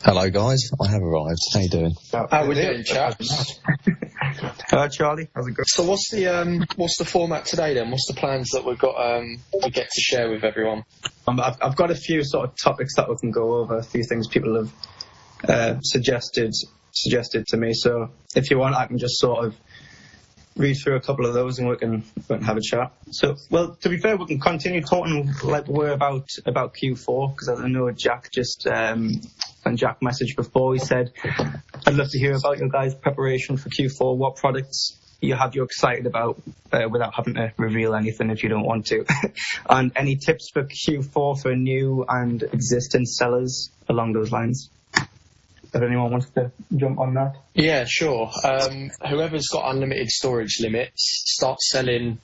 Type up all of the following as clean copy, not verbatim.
Hello guys, I have arrived. How you doing? How we doing, chaps? Hello, Charlie. How's it going? So what's the format today then? What's the plans that we've got we get to share with everyone? I've got a few sort of topics that we can go over, a few things people have suggested to me. So if you want, I can just sort of read through a couple of those and we can have a chat. So, well, to be fair, we can continue talking like we're about Q4, because I know Jack just when Jack messaged before, he said, I'd love to hear about your guys' preparation for Q4, what products you excited about without having to reveal anything if you don't want to. And any tips for Q4 for new and existing sellers along those lines? If anyone wants to jump on that. Yeah, sure. Whoever's got unlimited storage limits, start selling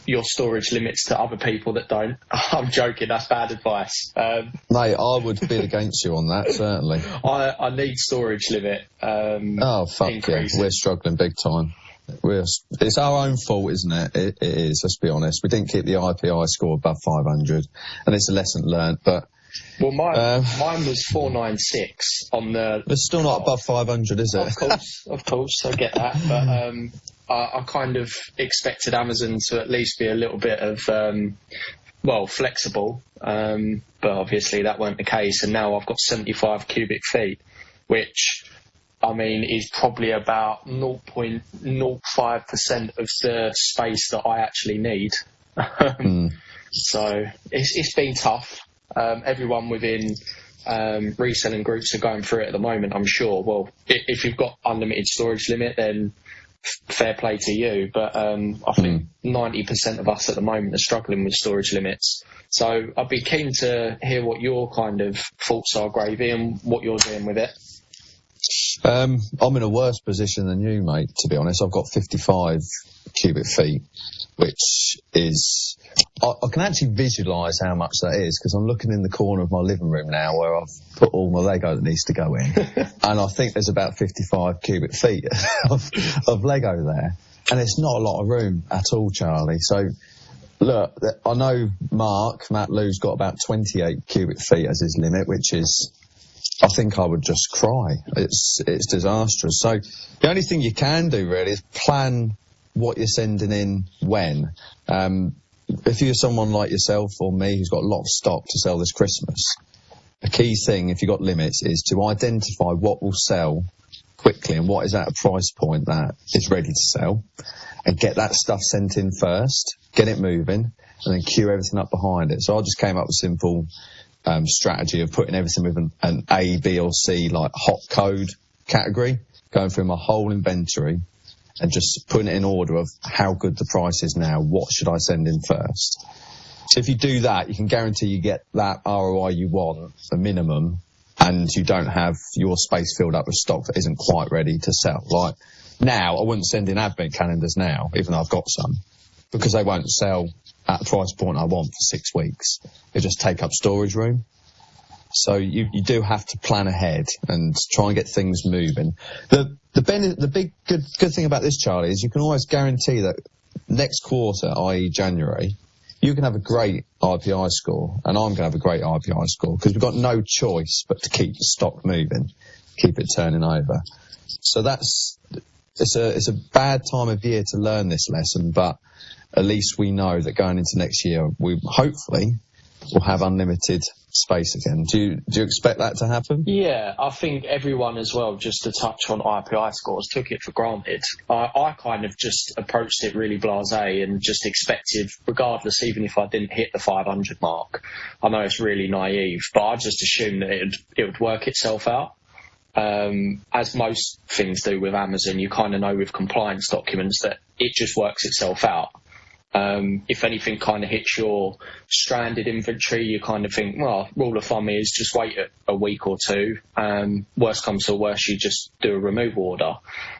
your storage limits to other people that don't. I'm joking, that's bad advice. Mate, I would bid against you on that, certainly. I need storage limit oh, fuck increases. Yeah, we're struggling big time. It's our own fault, isn't it? It is, let's be honest. We didn't keep the IPI score above 500, and it's a lesson learnt, but... Well, mine was 496 on the... It's still not above 500, is it? Of course, I get that. But I kind of expected Amazon to at least be a little bit of, flexible. But obviously that weren't the case. And now I've got 75 cubic feet, which, I mean, is probably about 0.05% of the space that I actually need. So it's been tough. Everyone within reselling groups are going through it at the moment, I'm sure. Well, if you've got unlimited storage limit, then fair play to you. But I think 90% of us at the moment are struggling with storage limits. So I'd be keen to hear what your kind of thoughts are, Gravy, and what you're doing with it. I'm in a worse position than you, mate, to be honest. I've got 55 cubic feet, which is... I can actually visualise how much that is, because I'm looking in the corner of my living room now where I've put all my Lego that needs to go in. And I think there's about 55 cubic feet of Lego there. And it's not a lot of room at all, Charlie. So, look, I know Matt Lou's got about 28 cubic feet as his limit, which is... I think I would just cry. It's disastrous. So the only thing you can do really is plan what you're sending in when. If you're someone like yourself or me who's got a lot of stock to sell this Christmas, a key thing if you've got limits is to identify what will sell quickly and what is at a price point that is ready to sell, and get that stuff sent in first, get it moving, and then queue everything up behind it. So I just came up with a simple strategy of putting everything with an A, B or C, like hot code category, going through my whole inventory and just putting it in order of how good the price is now, what should I send in first. So if you do that, you can guarantee you get that ROI you want, the minimum, and you don't have your space filled up with stock that isn't quite ready to sell. Like now, I wouldn't send in advent calendars now, even though I've got some, because they won't sell at the price point I want for 6 weeks. They just take up storage room. So you do have to plan ahead and try and get things moving. The big good thing about this, Charlie, is you can always guarantee that next quarter, i.e. January, you can have a great IPI score, and I'm going to have a great IPI score, because we've got no choice but to keep the stock moving, keep it turning over. So it's a bad time of year to learn this lesson, but at least we know that going into next year, we hopefully will have unlimited space again. Do you expect that to happen? Yeah, I think everyone as well, just to touch on IPI scores, took it for granted. I kind of just approached it really blasé and just expected, regardless, even if I didn't hit the 500 mark, I know it's really naive, but I just assumed that it would work itself out. As most things do with Amazon, you kind of know with compliance documents that it just works itself out. If anything kind of hits your stranded inventory, you kind of think, well, rule of thumb is just wait a week or two. Worst comes to worst, you just do a removal order.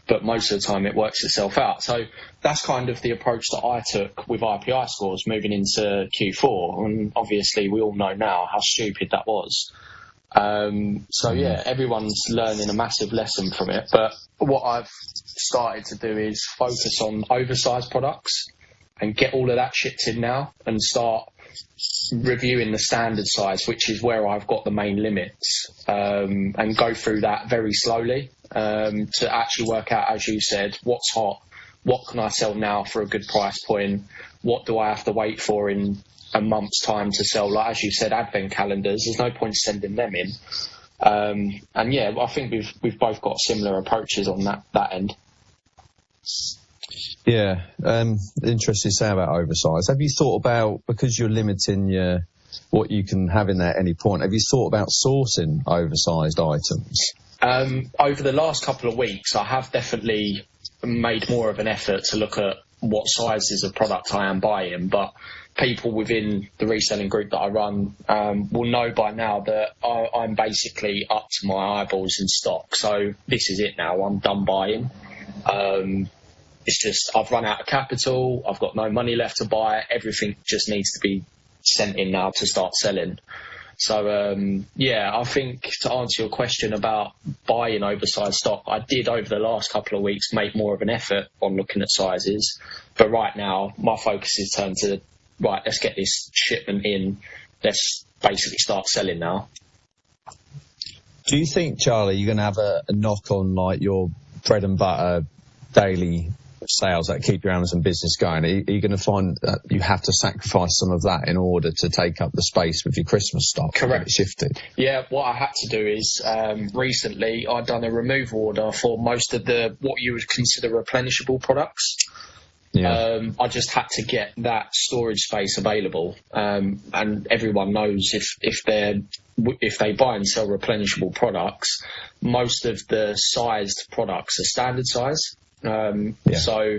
But most of the time it works itself out. So that's kind of the approach that I took with IPI scores moving into Q4. And obviously we all know now how stupid that was. So yeah, everyone's learning a massive lesson from it. But what I've started to do is focus on oversized products and get all of that shipped in now and start reviewing the standard size, which is where I've got the main limits. and go through that very slowly to actually work out, as you said, what's hot, what can I sell now for a good price point, what do I have to wait for in a month's time to sell, like as you said, advent calendars. There's no point sending them in. And yeah, I think we've both got similar approaches on that end. Yeah, interesting to say about oversized. Have you thought about, because you're limiting what you can have in there at any point, have you thought about sourcing oversized items? Over the last couple of weeks, I have definitely made more of an effort to look at what sizes of product I am buying, but people within the reselling group that I run will know by now that I'm basically up to my eyeballs in stock. So this is it now. I'm done buying. It's just I've run out of capital. I've got no money left to buy. Everything just needs to be sent in now to start selling. So, yeah, I think to answer your question about buying oversized stock, I did over the last couple of weeks make more of an effort on looking at sizes. But right now, my focus is turned to, right, let's get this shipment in. Let's basically start selling now. Do you think, Charlie, you're going to have a knock on like your bread and butter daily sales that keep your Amazon business going? Are you going to find that you have to sacrifice some of that in order to take up the space with your Christmas stock? Correct. Shifted. Yeah, what I had to do is recently I'd done a remove order for most of the what you would consider replenishable products. Yeah. I just had to get that storage space available, and everyone knows if they buy and sell replenishable products, most of the sized products are standard size. So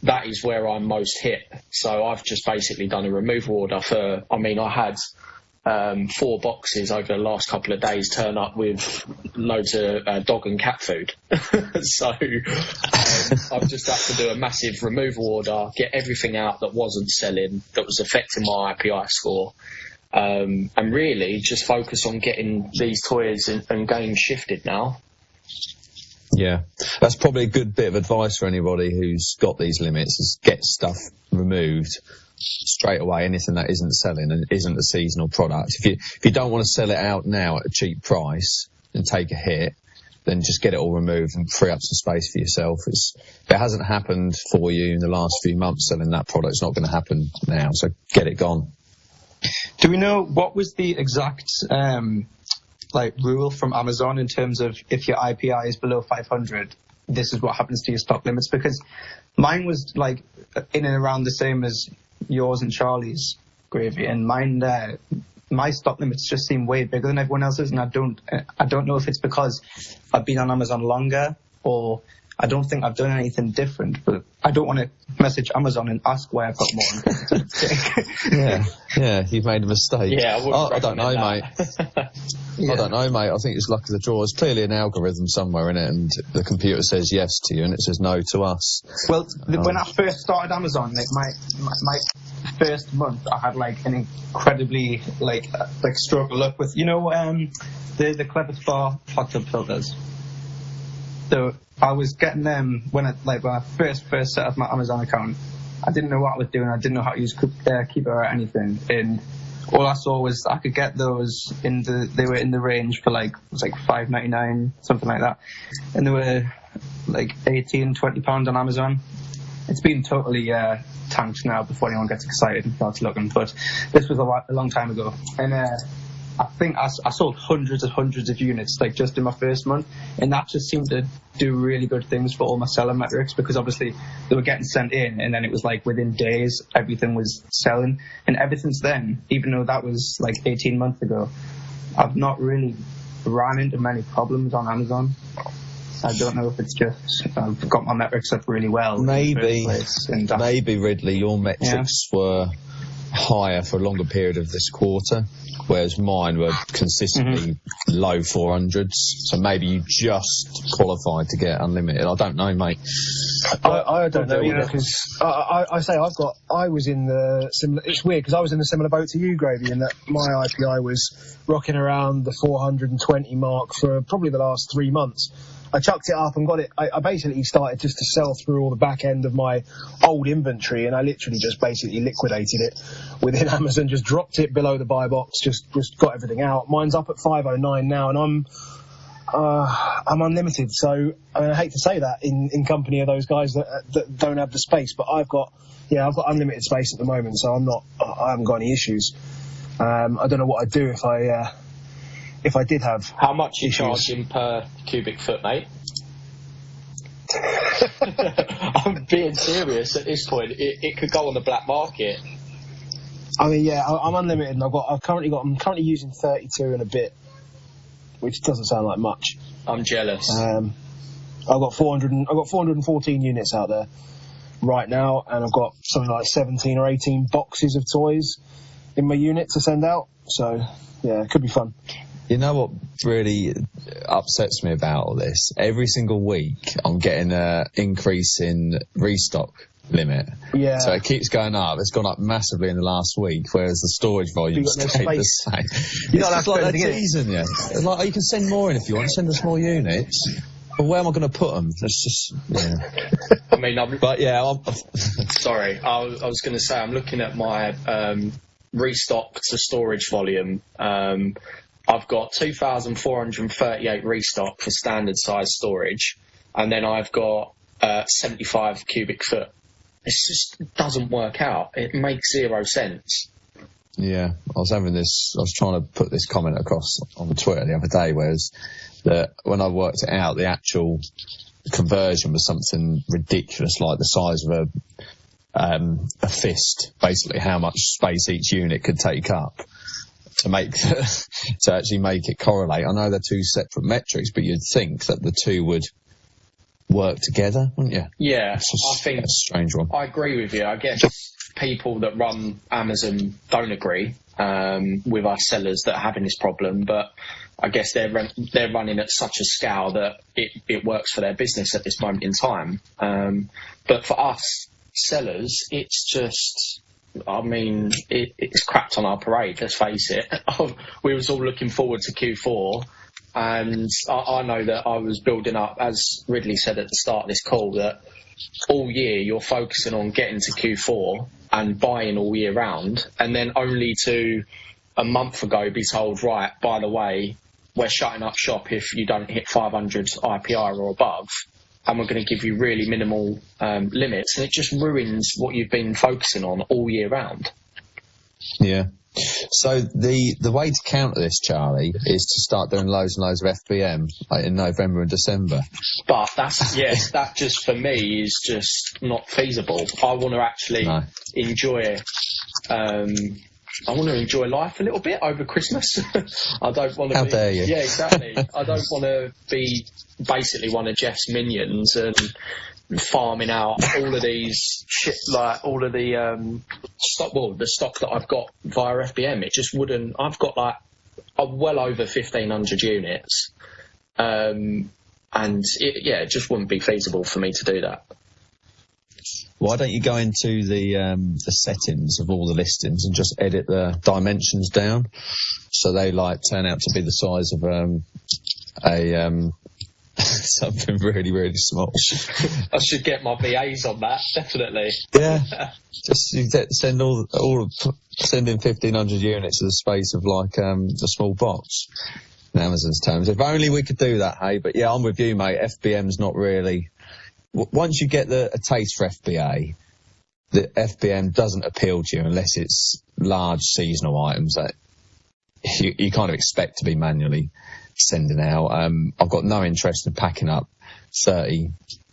that is where I'm most hit. So I've just basically done a removal order for, I had 4 boxes over the last couple of days turn up with loads of dog and cat food. So I've just had to do a massive removal order, get everything out that wasn't selling, that was affecting my IPI score, and really just focus on getting these toys and games shifted now. Yeah, that's probably a good bit of advice for anybody who's got these limits, is get stuff removed straight away, anything that isn't selling and isn't a seasonal product. If you don't want to sell it out now at a cheap price and take a hit, then just get it all removed and free up some space for yourself. If it hasn't happened for you in the last few months selling that product, it's not going to happen now, so get it gone. Do we know what was the exact rule from Amazon in terms of if your IPI is below 500, this is what happens to your stock limits? Because mine was like in and around the same as yours and Charlie's, Gravy, and mine my stock limits just seem way bigger than everyone else's, and I don't know if it's because I've been on Amazon longer, or I don't think I've done anything different, but I don't want to message Amazon and ask why I've got more. Yeah, you've made a mistake. Yeah, I don't know, mate. I don't know, mate. I think it's luck of the draw. There's clearly an algorithm somewhere in it, and the computer says yes to you, and it says no to us. Well, when I first started Amazon, like my first month, I had like an incredibly like stroke of luck with the Clever Spa hot tub filters. So I was getting them when I first set up my Amazon account. I didn't know what I was doing. I didn't know how to use Keeper or anything. And all I saw was I could get those they were in the range for it was like $5.99, something like that. And they were like £18-20 on Amazon. It's been totally tanked now before anyone gets excited and starts looking. But this was a long time ago. And I think I sold hundreds and hundreds of units just in my first month, and that just seemed to do really good things for all my seller metrics, because obviously they were getting sent in, and then it was within days everything was selling. And ever since then, even though that was 18 months ago, I've not really ran into many problems on Amazon. I don't know if it's just I've got my metrics up really well. Maybe Ridley, your metrics were higher for a longer period of this quarter, whereas mine were consistently low 400s. So maybe you just qualified to get unlimited. I don't know, mate. I don't know either, because I was in the similar. It's weird because I was in a similar boat to you, Gravy, in that my IPI was rocking around the 420 mark for probably the last 3 months. I chucked it up and got it. I basically started just to sell through all the back end of my old inventory, and I literally just basically liquidated it within Amazon, just dropped it below the buy box, just got everything out. Mine's up at 509 now, and I'm unlimited. So I mean, I hate to say that in company of those guys that don't have the space, but I've got unlimited space at the moment, so I haven't got any issues. I don't know what I'd do if I did have. How much are you charging per cubic foot, mate? I'm being serious at this point. It could go on the black market. I mean, yeah, I'm unlimited, and I'm currently using 32 and a bit, which doesn't sound like much. I'm jealous. I've got 414 units out there right now, and I've got something like 17 or 18 boxes of toys in my unit to send out. So yeah, it could be fun. You know what really upsets me about all this? Every single week I'm getting an increase in restock limit. Yeah. So it keeps going up. It's gone up massively in the last week, whereas the storage volume stayed the same. You're It's like they're teasing you. It's like, oh, you can send more in if you want. Send us more units. But where am I going to put them? It's just, yeah. I mean, sorry. I was going to say, I'm looking at my restock to storage volume. I've got 2,438 restock for standard size storage, and then I've got 75 cubic foot. It just doesn't work out. It makes zero sense. Yeah, I was trying to put this comment across on Twitter the other day, whereas when I worked it out, the actual conversion was something ridiculous, like the size of a fist, basically how much space each unit could take up to actually make it correlate. I know they're two separate metrics, but you'd think that the two would work together, wouldn't you? Yeah, I think that's a strange one. I agree with you. I guess people that run Amazon don't agree with us sellers that are having this problem, but I guess they're running at such a scale that it works for their business at this moment in time. But for us sellers, it's just, I mean, it's crapped on our parade, let's face it. We was all looking forward to Q4, and I know that I was building up, as Ridley said at the start of this call, that all year you're focusing on getting to Q4 and buying all year round, and then only to a month ago be told, right, by the way, we're shutting up shop if you don't hit 500 IPI or above, and we're going to give you really minimal limits, and it just ruins what you've been focusing on all year round. Yeah. So the way to counter this, Charlie, is to start doing loads and loads of FBM like in November and December. But that just for me is just not feasible. I want to actually enjoy. I want to enjoy life a little bit over Christmas. I don't want to. How dare you? Yeah, exactly. I don't want to be basically one of Jeff's minions and farming out all of these shit, like all of the the stock that I've got via FBM. It just wouldn't. I've got like well over 1,500 units, and it just wouldn't be feasible for me to do that. Why don't you go into the settings of all the listings and just edit the dimensions down so they like turn out to be the size of a something really, really small. I should get my VAs on that, definitely. Yeah, just send send in 1,500 units of the space of like a small box. In Amazon's terms, if only we could do that, hey. But yeah, I'm with you, mate. FBM's not really. Once you get a taste for FBA, the FBM doesn't appeal to you unless it's large seasonal items that you kind of expect to be manually sending out. I've got no interest in packing up 30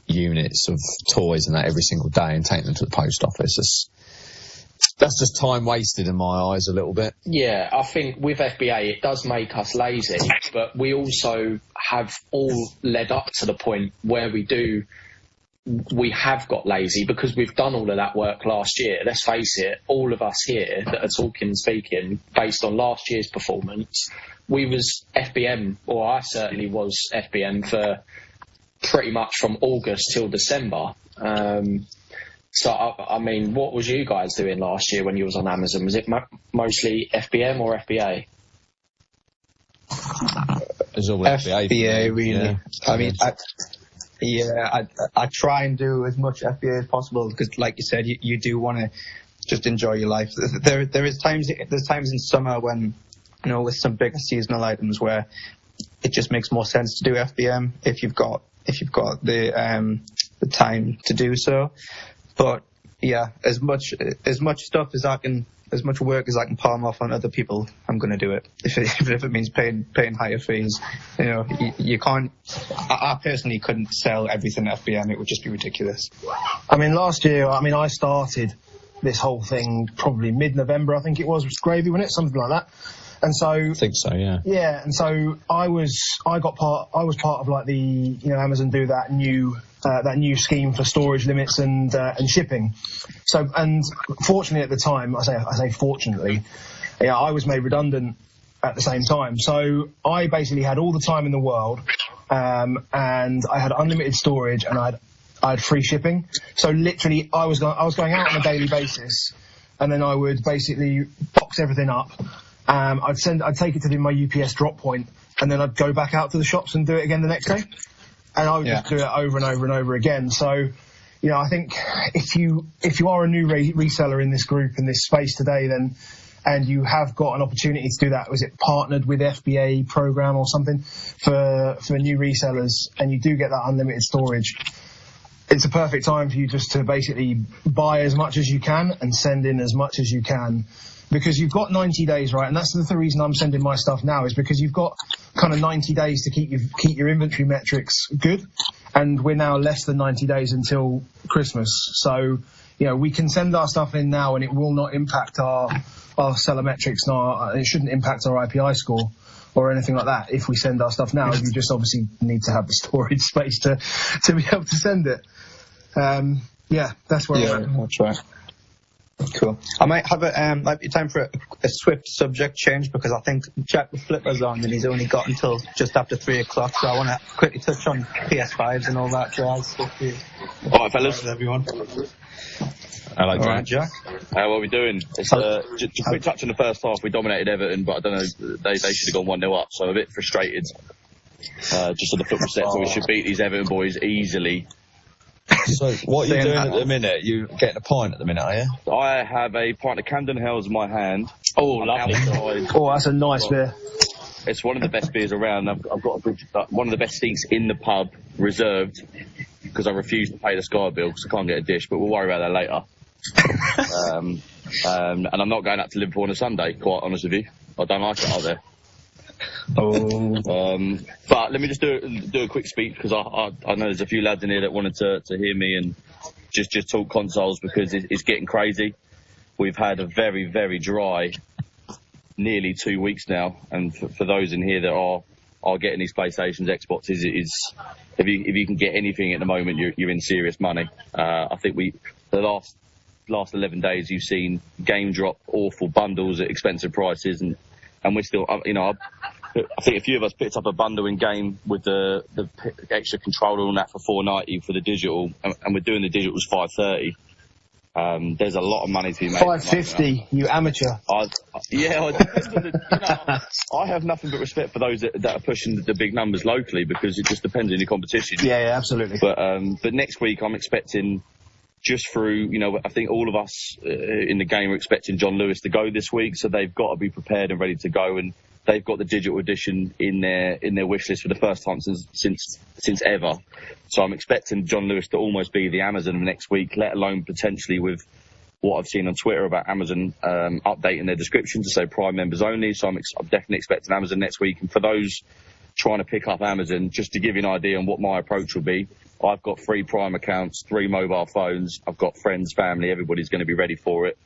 units of toys and that every single day and taking them to the post office. That's just time wasted in my eyes a little bit. Yeah, I think with FBA it does make us lazy, but we also have all led up to the point where we have got lazy because we've done all of that work last year. Let's face it, all of us here that are talking and speaking based on last year's performance, we was FBM, or I certainly was FBM for pretty much from August till December. So, I mean, what was you guys doing last year when you was on Amazon? Was it mostly FBM or FBA? It's all FBA, really. Yeah. I mean, I try and do as much FBA as possible because, like you said, you do want to just enjoy your life. There's times in summer when, with some bigger seasonal items where it just makes more sense to do FBM if you've got the time to do so. But yeah, as much stuff as much work as I can palm off on other people, I'm going to do it. If it means paying higher fees, you can't. I personally couldn't sell everything at FBM. It would just be ridiculous. I mean, last year, I started this whole thing probably mid-November, I think it was gravy, wasn't it? Something like that. And so I think so, yeah. Yeah, and so I was part of like the Amazon do that new scheme for storage limits and shipping. So, and fortunately at the time, I say fortunately, I was made redundant at the same time. So I basically had all the time in the world, and I had unlimited storage, and I had free shipping. So literally, I was going out on a daily basis, and then I would basically box everything up. I'd take it to my UPS drop point, and then I'd go back out to the shops and do it again the next day. And I would just do it over and over and over again. So, I think if you are a new reseller in this group, in this space today, then, and you have got an opportunity to do that, was it partnered with FBA program or something for new resellers, and you do get that unlimited storage, it's a perfect time for you just to basically buy as much as you can and send in as much as you can. Because you've got 90 days, right? And that's the reason I'm sending my stuff now, is because you've got kind of 90 days to keep your inventory metrics good. And we're now less than 90 days until Christmas. So, we can send our stuff in now, and it will not impact our seller metrics, it shouldn't impact our IPI score or anything like that if we send our stuff now. You just obviously need to have the storage space to be able to send it. That's where I'm at. That's right. Cool. I might have might be time for a swift subject change, because I think Jack the Flipper's on and he's only got until just after 3 o'clock, so I want to quickly touch on PS5s and all that jazz. All right, fellas. Everyone. Hello, All right, Jack. What are we doing? It's just a quick touch on the first half. We dominated Everton, but I don't know, they should have gone 1-0 up, so I'm a bit frustrated. Just on the football set, so we should beat these Everton boys easily. So what are you doing at the minute? You getting a pint at the minute, are you? I have a pint of Camden Hells in my hand. Oh, lovely. Oh, that's a nice beer. It's one of the best beers around. I've got one of the best seats in the pub reserved, because I refuse to pay the Sky bill because I can't get a dish, but we'll worry about that later. And I'm not going out to Liverpool on a Sunday, quite honest with you. I don't like it out there. But let me just do a quick speech, because I know there's a few lads in here that wanted to hear me and just talk consoles, because it's getting crazy. We've had a very, very dry nearly 2 weeks now, and for those in here that are getting these PlayStations, Xboxes, if you can get anything at the moment, you're in serious money. I think the last 11 days you've seen game drop, awful bundles at expensive prices, and we're still, I think a few of us picked up a bundle in game with the extra controller on that for $4.90 for the digital, and we're doing the digitals $5.30. There's a lot of money to be made. $5.50, you amateur. I have nothing but respect for those that are pushing the big numbers locally, because it just depends on your competition. Yeah, absolutely. But next week I'm expecting, just through, I think all of us in the game are expecting John Lewis to go this week, so they've got to be prepared and ready to go, and they've got the digital edition in their wish list for the first time since ever. So I'm expecting John Lewis to almost be the Amazon of next week, let alone potentially with what I've seen on Twitter about Amazon updating their description to say Prime members only. So I'm definitely expecting Amazon next week. And for those trying to pick up Amazon, just to give you an idea on what my approach will be, I've got 3 Prime accounts, 3 mobile phones. I've got friends, family, everybody's going to be ready for it.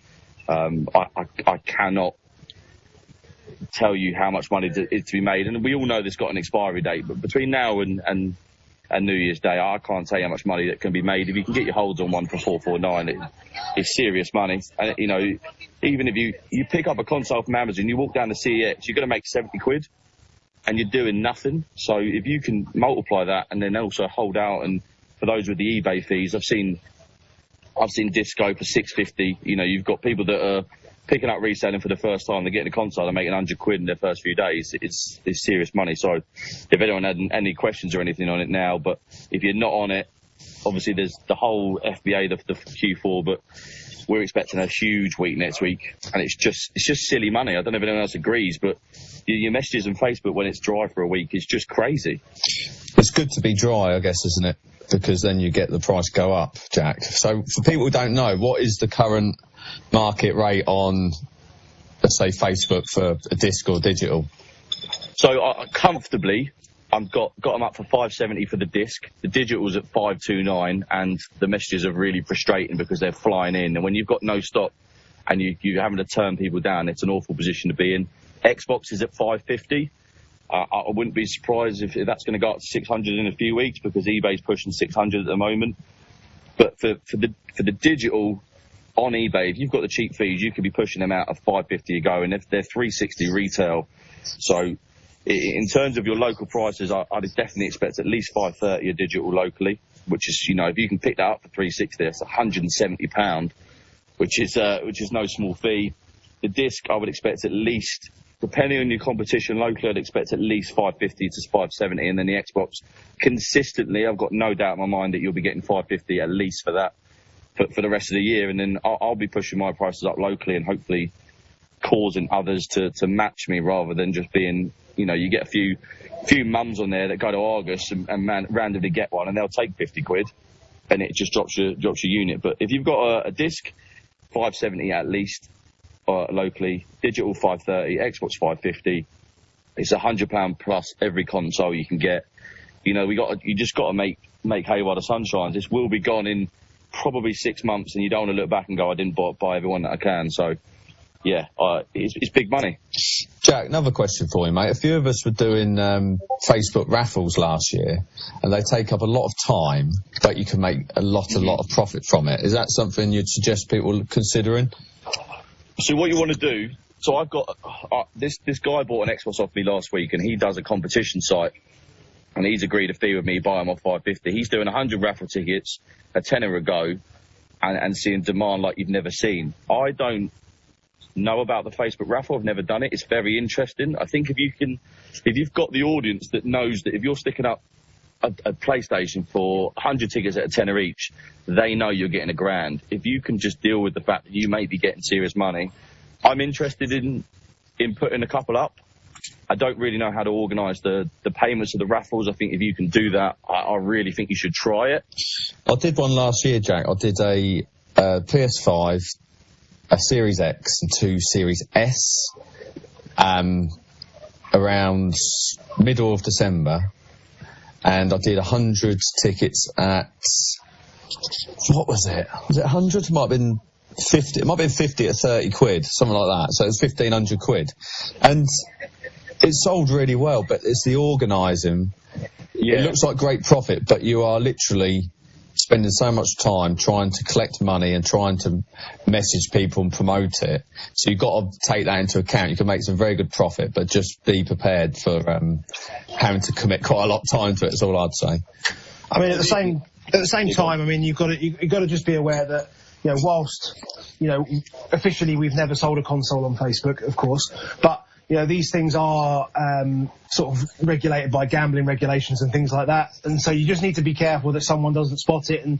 I cannot tell you how much money is to be made, and we all know this got an expiry date, but between now and New Year's Day, I can't tell you how much money that can be made. If you can get your holds on one for $4.49, it's serious money. And even if you pick up a console from Amazon, you walk down the CEX, you're going to make 70 quid, and you're doing nothing. So if you can multiply that and then also hold out, and for those with the eBay fees, I've seen Disco for $6.50. You've got people that are picking up reselling for the first time, they're getting a console and making 100 quid in their first few days. It's serious money. So if anyone had any questions or anything on it now, but if you're not on it, obviously there's the whole FBA, the Q4, but we're expecting a huge week next week, and it's just silly money. I don't know if anyone else agrees, but your messages on Facebook when it's dry for a week is just crazy. It's good to be dry, I guess, isn't it? Because then you get the price go up, Jack. So for people who don't know, what is the current market rate on, let's say, Facebook for a disc or digital? So comfortably, I've got them up for $5.70 for the disc. The digital's at $5.29, and the messages are really frustrating because they're flying in. And when you've got no stock and you're having to turn people down, it's an awful position to be in. Xbox is at $5.50. I wouldn't be surprised if that's going to go up to $600 in a few weeks because eBay's pushing $600 at the moment. But for the digital on eBay, if you've got the cheap fees, you could be pushing them out at $5.50 a go, and they're $3.60 retail. So in terms of your local prices, I'd definitely expect at least $5.30 a digital locally, which is, if you can pick that up for $3.60, that's £170, which is no small fee. The disc, I would expect at least, depending on your competition locally, I'd expect at least $5.50 to $5.70, and then the Xbox, consistently, I've got no doubt in my mind that you'll be getting $5.50 at least for that for the rest of the year, and then I'll be pushing my prices up locally and hopefully causing others to match me rather than just being, you get a few mums on there that go to Argus and randomly get one and they'll take 50 quid and it just drops your unit. But if you've got a disc, $5.70 at least locally, digital $5.30, Xbox $5.50. It's £100 plus every console you can get. You just got to make hay while the sun shines. This will be gone in probably 6 months, and you don't want to look back and go, I didn't buy everyone that I can. So yeah, it's big money. Jack, another question for you, mate. A few of us were doing Facebook raffles last year, and they take up a lot of time, but you can make a lot of profit from it. Is that something you'd suggest people considering? So what you want to do, so I've got, this guy bought an Xmas off me last week, and he does a competition site, and he's agreed a fee with me, buy him off $5.50. He's doing 100 raffle tickets, a tenner a go, and seeing demand like you've never seen. I don't know about the Facebook raffle. I've never done it. It's very interesting. I think if you've got the audience that knows that if you're sticking up a PlayStation for 100 tickets at a tenner each, they know you're getting $1,000. If you can just deal with the fact that you may be getting serious money, I'm interested in putting a couple up. I don't really know how to organise the payments of the raffles. I think if you can do that, I really think you should try it. I did one last year, Jack. I did a PS5, a Series X and 2 Series S around middle of December, and I did 100 tickets at, what was it? Was it 100? It might have been 50. It might have been 50 at 30 quid, something like that. So it was 1,500 quid. And it sold really well, but it's the organising. Yeah. It looks like great profit, but you are literally spending so much time trying to collect money and trying to message people and promote it. So you've got to take that into account. You can make some very good profit, but just be prepared for having to commit quite a lot of time to it. That's all I'd say. I mean, at the same time, I mean, you've got to just be aware that, whilst, officially we've never sold a console on Facebook, of course, but these things are sort of regulated by gambling regulations and things like that. And so you just need to be careful that someone doesn't spot it and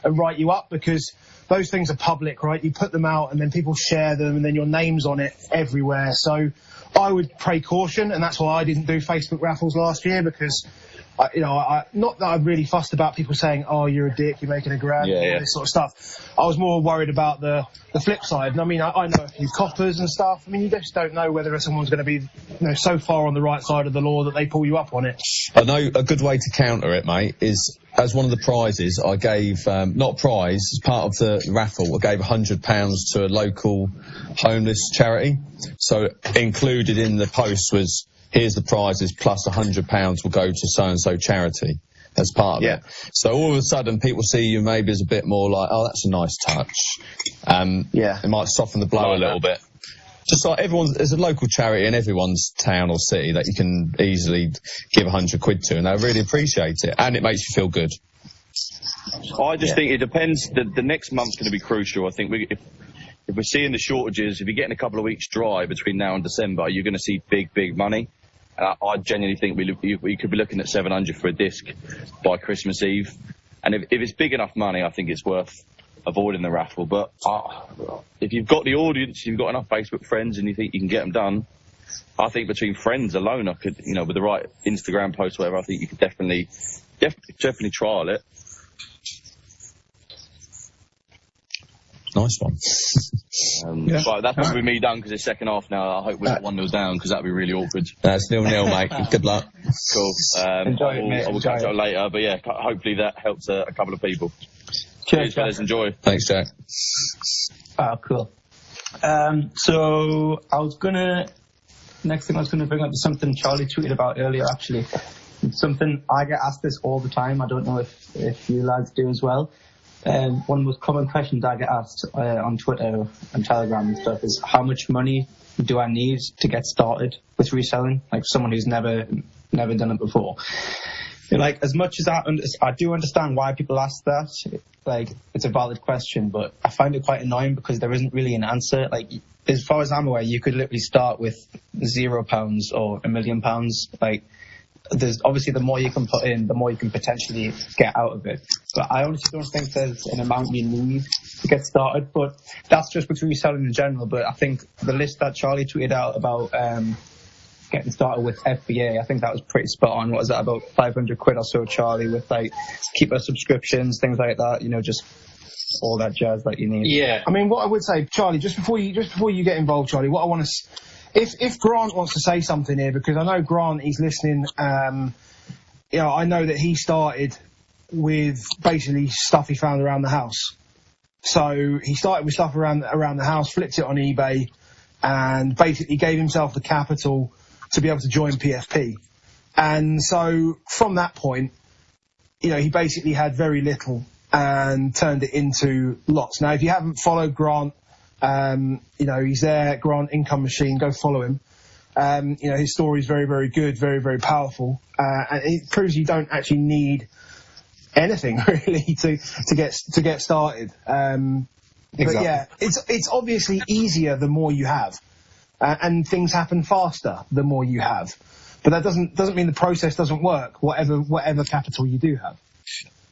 write you up, because those things are public, right? You put them out and then people share them and then your name's on it everywhere. So I would pray caution, and that's why I didn't do Facebook raffles last year, because not that I'm really fussed about people saying, "Oh, you're a dick, you're making $1,000," all this sort of stuff. I was more worried about the flip side. And I mean, I know a few coppers and stuff. I mean, you just don't know whether someone's going to be, so far on the right side of the law that they pull you up on it. I know a good way to counter it, mate, is as one of the prizes I gave, not prize, as part of the raffle, I gave £100 to a local homeless charity. So included in the post was, here's the prizes plus £100 will go to so-and-so charity as part of it. So all of a sudden people see you maybe as a bit more like, oh, that's a nice touch. It might soften the blow a little bit. Just like there's a local charity in everyone's town or city that you can easily give 100 quid to, and they really appreciate it, and it makes you feel good. I just think it depends. The next month's going to be crucial. I think if we're seeing the shortages, if you're getting a couple of weeks dry between now and December, you're going to see big money. I genuinely think we could be looking at 700 for a disc by Christmas Eve. And if it's big enough money, I think it's worth avoiding the raffle. But if you've got the audience, you've got enough Facebook friends, and you think you can get them done, I think between friends alone, I could, with the right Instagram post, whatever, I think you could definitely trial it. Nice one. But that's probably me done because it's second half now. I hope we're 1-0 down because that'd be really awkward. That's 0-0, mate. Good luck. Cool. Enjoy it, mate. I will catch up later. But yeah, hopefully that helps a couple of people. Cheers, fellas. Enjoy. Thanks, Jack. Oh, cool. So next thing I was gonna bring up is something Charlie tweeted about earlier. Actually, it's something I get asked this all the time. I don't know if you lads do as well. One of the most common questions I get asked on Twitter and Telegram and stuff is, how much money do I need to get started with reselling? Like someone who's never done it before. Like, as much as I do understand why people ask that, like, it's a valid question, but I find it quite annoying because there isn't really an answer. Like, as far as I'm aware, you could literally start with £0 or £1 million. Like, there's obviously the more you can put in, the more you can potentially get out of it. But I honestly don't think there's an amount you need to get started. But that's just with reselling in general. But I think the list that Charlie tweeted out about getting started with FBA, I think that was pretty spot on. What was that, about 500 quid or so, Charlie, with like keeper subscriptions, things like that, just all that jazz that you need. Yeah. I mean, what I would say, Charlie, just before you get involved, Charlie, what I want to if Grant wants to say something here, because I know Grant, he's listening, I know that he started with basically stuff he found around the house. So he started with stuff around the house, flipped it on eBay, and basically gave himself the capital to be able to join PFP. And so from that point, he basically had very little and turned it into lots. Now, if you haven't followed Grant, he's there, Grant Income Machine, go follow him. His story is very, very good, very, very powerful. And it proves you don't actually need anything really to get started. Exactly. But yeah, it's obviously easier the more you have. And things happen faster the more you have. But that doesn't mean the process doesn't work, whatever capital you do have.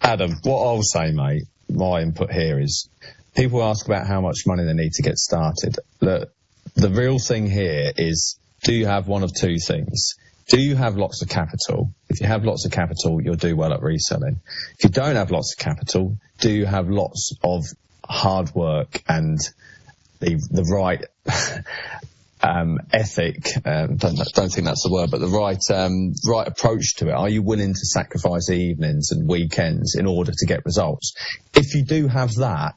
Adam, what I'll say, mate, my input here is, people ask about how much money they need to get started. The real thing here is, do you have one of two things? Do you have lots of capital? If you have lots of capital, you'll do well at reselling. If you don't have lots of capital, do you have lots of hard work and the right ethic? Don't think that's the word, but the right approach to it. Are you willing to sacrifice evenings and weekends in order to get results? If you do have that,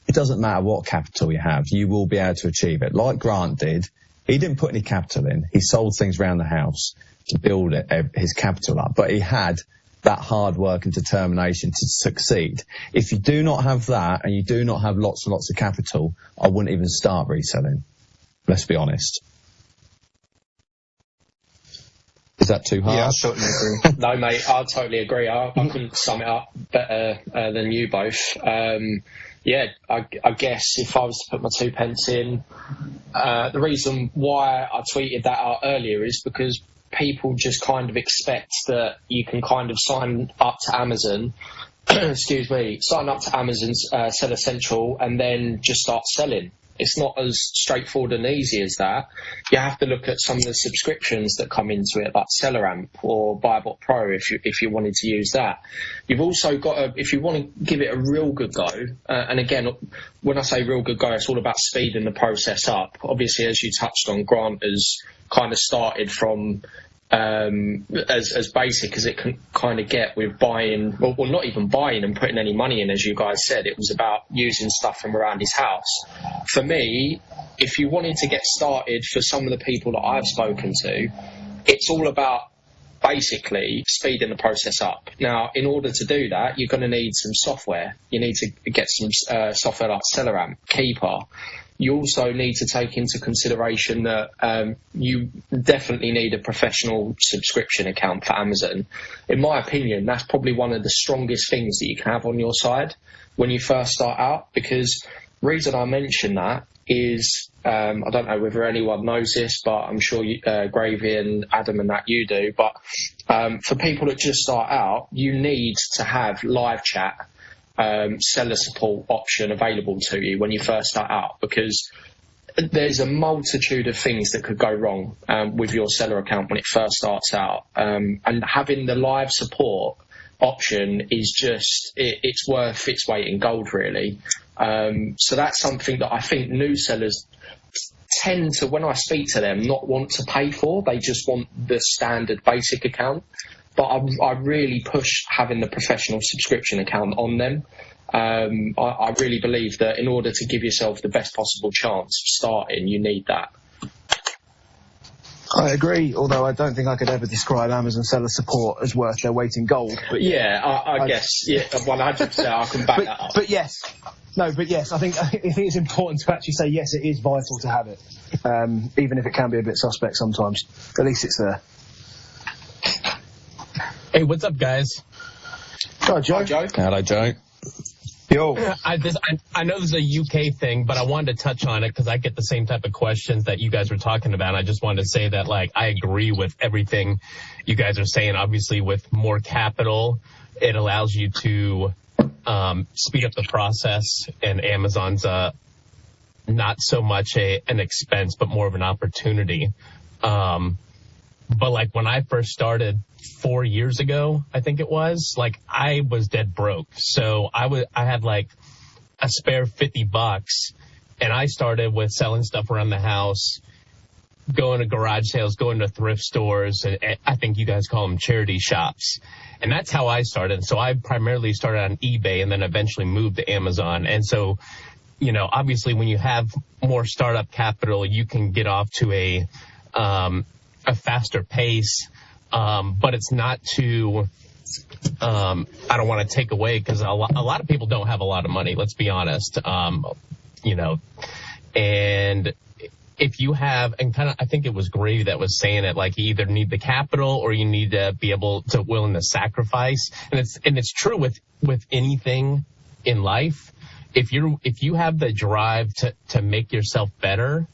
it doesn't matter what capital you have, you will be able to achieve it. Like Grant did, he didn't put any capital in. He sold things around the house to build his capital up, but he had that hard work and determination to succeed. If you do not have that, and you do not have lots and lots of capital, I wouldn't even start reselling. Let's be honest. Is that too harsh? Yeah, I totally agree. No, mate, I totally agree. I couldn't sum it up better than you both. I guess if I was to put my 2 pence in, the reason why I tweeted that out earlier is because people just kind of expect that you can kind of sign up to Amazon, sign up to Amazon's Seller Central and then just start selling. It's not as straightforward and easy as that. You have to look at some of the subscriptions that come into it, like SellerAmp or BuyBot Pro, if you wanted to use that. You've also got to, if you want to give it a real good go, and again, when I say real good go, it's all about speeding the process up. Obviously, as you touched on, Grant has kind of started from as basic as it can kind of get with buying, well, not even buying and putting any money in, as you guys said. It was about using stuff from around his house. For me, if you wanted to get started, for some of the people that I've spoken to, it's all about basically speeding the process up. Now, in order to do that, you're going to need some software. You need to get some software like SellerAmp, Keeper. You also need to take into consideration that you definitely need a professional subscription account for Amazon. In my opinion, that's probably one of the strongest things that you can have on your side when you first start out, because the reason I mention that is, I don't know whether anyone knows this, but I'm sure Gravy and Adam and that you do, but for people that just start out, you need to have live chat, seller support option available to you when you first start out, because there's a multitude of things that could go wrong with your seller account when it first starts out, and having the live support option is just, it's worth its weight in gold, really. So that's something that I think new sellers tend to, when I speak to them, not want to pay for. They just want the standard basic account. But I really push having the professional subscription account on them. I really believe that in order to give yourself the best possible chance of starting, you need that. I agree, although I don't think I could ever describe Amazon seller support as worth their weight in gold. But yeah, I guess, 100% I can back that up. But yes, I think it's important to actually say yes, it is vital to have it, even if it can be a bit suspect sometimes. At least it's there. Hey, what's up, guys? Hi, Joe. Hi, Joe. Hello, Joe. Yo. I know this is a UK thing, but I wanted to touch on it because I get the same type of questions that you guys were talking about. I just wanted to say that, like, I agree with everything you guys are saying. Obviously, with more capital, it allows you to speed up the process, and Amazon's not so much an expense, but more of an opportunity. But like when I first started 4 years ago, I think it was, like, I was dead broke. So I had like a spare $50, and I started with selling stuff around the house, going to garage sales, going to thrift stores, and I think you guys call them charity shops. And that's how I started. So I primarily started on eBay and then eventually moved to Amazon. And so, you know, obviously when you have more startup capital, you can get off to a faster pace. But it's not to, I don't want to take away, because a lot of people don't have a lot of money, let's be honest. You know, and if you have, and kind of, I think it was Gravy that was saying it, like, you either need the capital or you need to be willing to sacrifice. And it's true with anything in life. If you have the drive to make yourself better,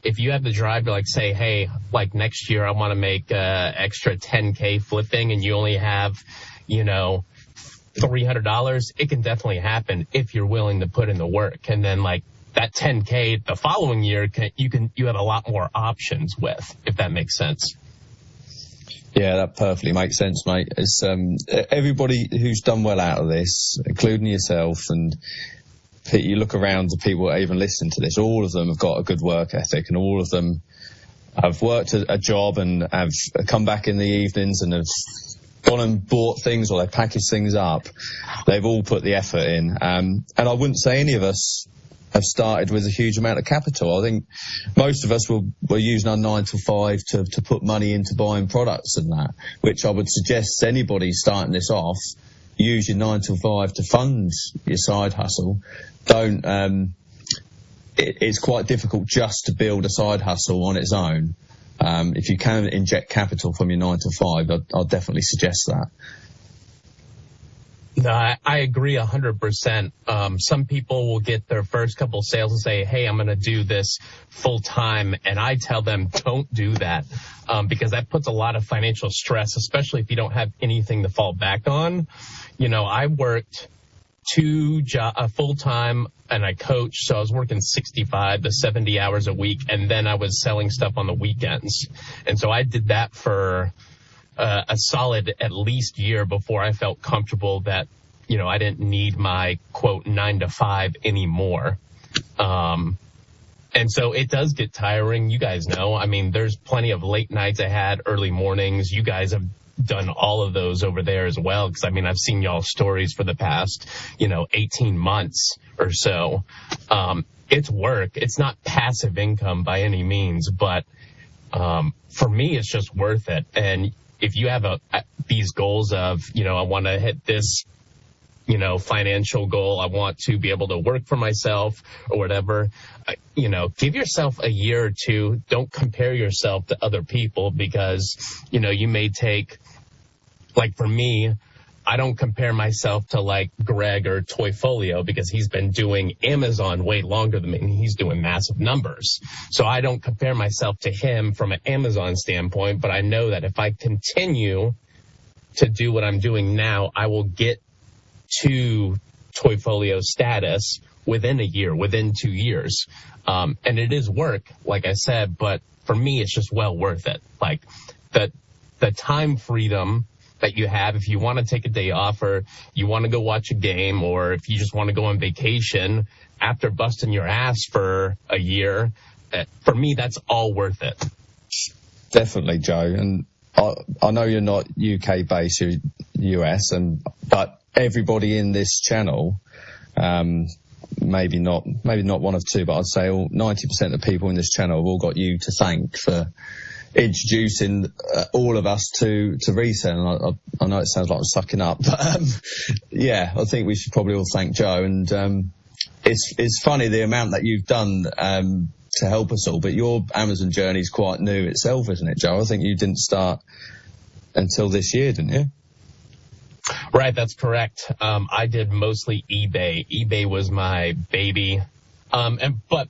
if you have the drive to, like, say, hey, like, next year I want to make extra 10K flipping, and you only have, you know, $300, it can definitely happen if you're willing to put in the work. And then, like, that 10K the following year, you have a lot more options with, if that makes sense. Yeah, that perfectly makes sense, mate. It's everybody who's done well out of this, including yourself, and you look around the people that even listen to this, all of them have got a good work ethic, and all of them have worked a job and have come back in the evenings and have gone and bought things, or they packaged things up. They've all put the effort in. And I wouldn't say any of us have started with a huge amount of capital. I think most of us were using our 9 to 5 to put money into buying products and that, which I would suggest anybody starting this off, use your 9 to 5 to fund your side hustle. It's quite difficult just to build a side hustle on its own. If you can inject capital from your 9 to 5, I'll definitely suggest that. No, I agree 100%. Some people will get their first couple sales and say, hey, I'm going to do this full time. And I tell them, don't do that, because that puts a lot of financial stress, especially if you don't have anything to fall back on. You know, I worked 2 jobs full time, and I coached. So I was working 65 to 70 hours a week. And then I was selling stuff on the weekends. And so I did that for a solid at least year before I felt comfortable that, you know, I didn't need my quote 9 to 5 anymore. And so it does get tiring. You guys know, I mean, there's plenty of late nights I had, early mornings. You guys have done all of those over there as well. Cause I mean, I've seen y'all's stories for the past, 18 months or so. It's work. It's not passive income by any means, but, for me, it's just worth it. And if you have these goals of, I want to hit this, financial goal, I want to be able to work for myself or whatever, give yourself a year or two. Don't compare yourself to other people, because, you may take, like for me, I don't compare myself to like Greg or Toyfolio because he's been doing Amazon way longer than me and he's doing massive numbers. So I don't compare myself to him from an Amazon standpoint, but I know that if I continue to do what I'm doing now, I will get to Toyfolio status within a year, within 2 years. And it is work, like I said, but for me, it's just well worth it. Like the time freedom that you have if you want to take a day off or you want to go watch a game or if you just want to go on vacation after busting your ass for a year, for me, that's all worth it. Definitely, Joe. And I know you're not UK based, you're US, but everybody in this channel, maybe not one of two, but I'd say 90% of people in this channel have all got you to thank for introducing all of us to resell. I know it sounds like I'm sucking up, but yeah, I think we should probably all thank Joe. And it's funny the amount that you've done to help us all, but your Amazon journey is quite new itself, isn't it, Joe? I think you didn't start until this year, didn't you? Right, that's correct. I did mostly eBay. eBay was my baby. But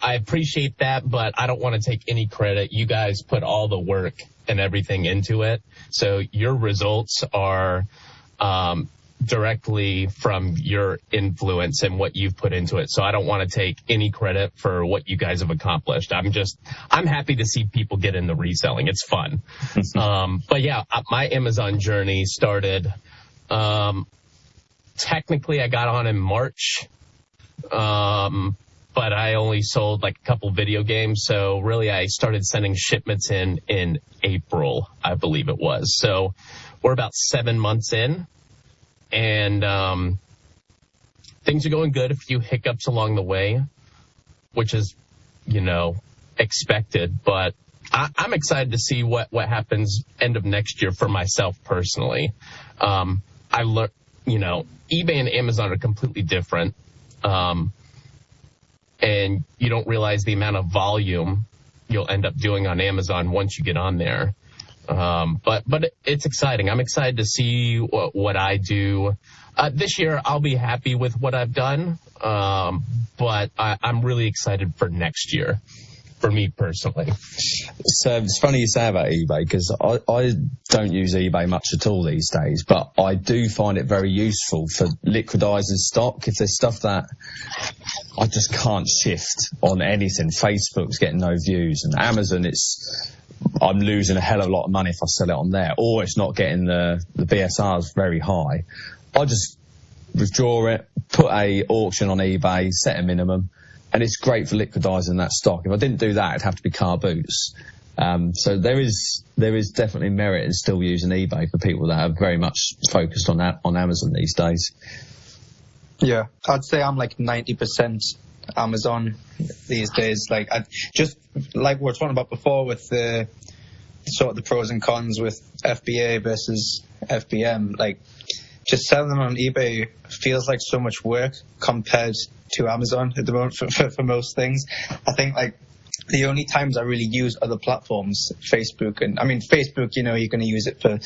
I appreciate that, but I don't want to take any credit. You guys put all the work and everything into it. So your results are directly from your influence and what you've put into it. So I don't want to take any credit for what you guys have accomplished. I'm happy to see people get into reselling. It's fun. But yeah, my Amazon journey started, technically I got on in March. But I only sold like a couple video games. So really I started sending shipments in April, I believe it was. So we're about 7 months in and, things are going good. A few hiccups along the way, which is, expected, but I'm excited to see what happens end of next year for myself personally. I learned, eBay and Amazon are completely different. And you don't realize the amount of volume you'll end up doing on Amazon once you get on there. But it's exciting. I'm excited to see what I do. This year I'll be happy with what I've done. But I'm really excited for next year. For me personally. So it's funny you say about eBay because I don't use eBay much at all these days, but I do find it very useful for liquidizing stock. If there's stuff that I just can't shift on anything, Facebook's getting no views, and Amazon, I'm losing a hell of a lot of money if I sell it on there, or it's not getting the BSRs very high. I just withdraw it, put a auction on eBay, set a minimum. And it's great for liquidizing that stock. If I didn't do that, it'd have to be car boots. So there is definitely merit in still using eBay for people that are very much focused on Amazon these days. Yeah, I'd say I'm like 90% Amazon these days. Like just like we were talking about before with the sort of the pros and cons with FBA versus FBM. Like just selling them on eBay feels like so much work compared to Amazon at the moment for most things. I think like the only times I really use other platforms, Facebook, and I mean Facebook, you're going to use it for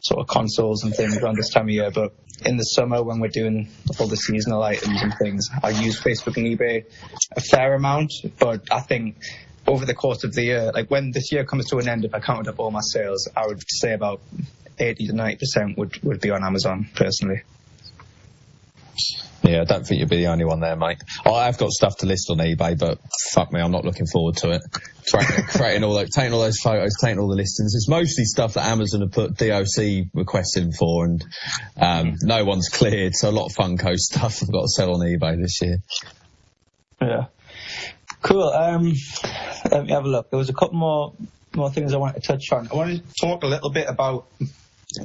sort of consoles and things around this time of year, but in the summer when we're doing all the seasonal items and things, I use Facebook and eBay a fair amount. But I think over the course of the year, like when this year comes to an end, if I counted up all my sales, I would say about 80 to 90% would be on Amazon personally. Yeah, I don't think you'll be the only one there, mate. I've got stuff to list on eBay, but fuck me, I'm not looking forward to it. Taking all those photos, taking all the listings. It's mostly stuff that Amazon have put DOC requests in for, and no one's cleared. So a lot of Funko stuff I've got to sell on eBay this year. Yeah, cool. Let me have a look. There was a couple more things I wanted to touch on. I wanted to talk a little bit about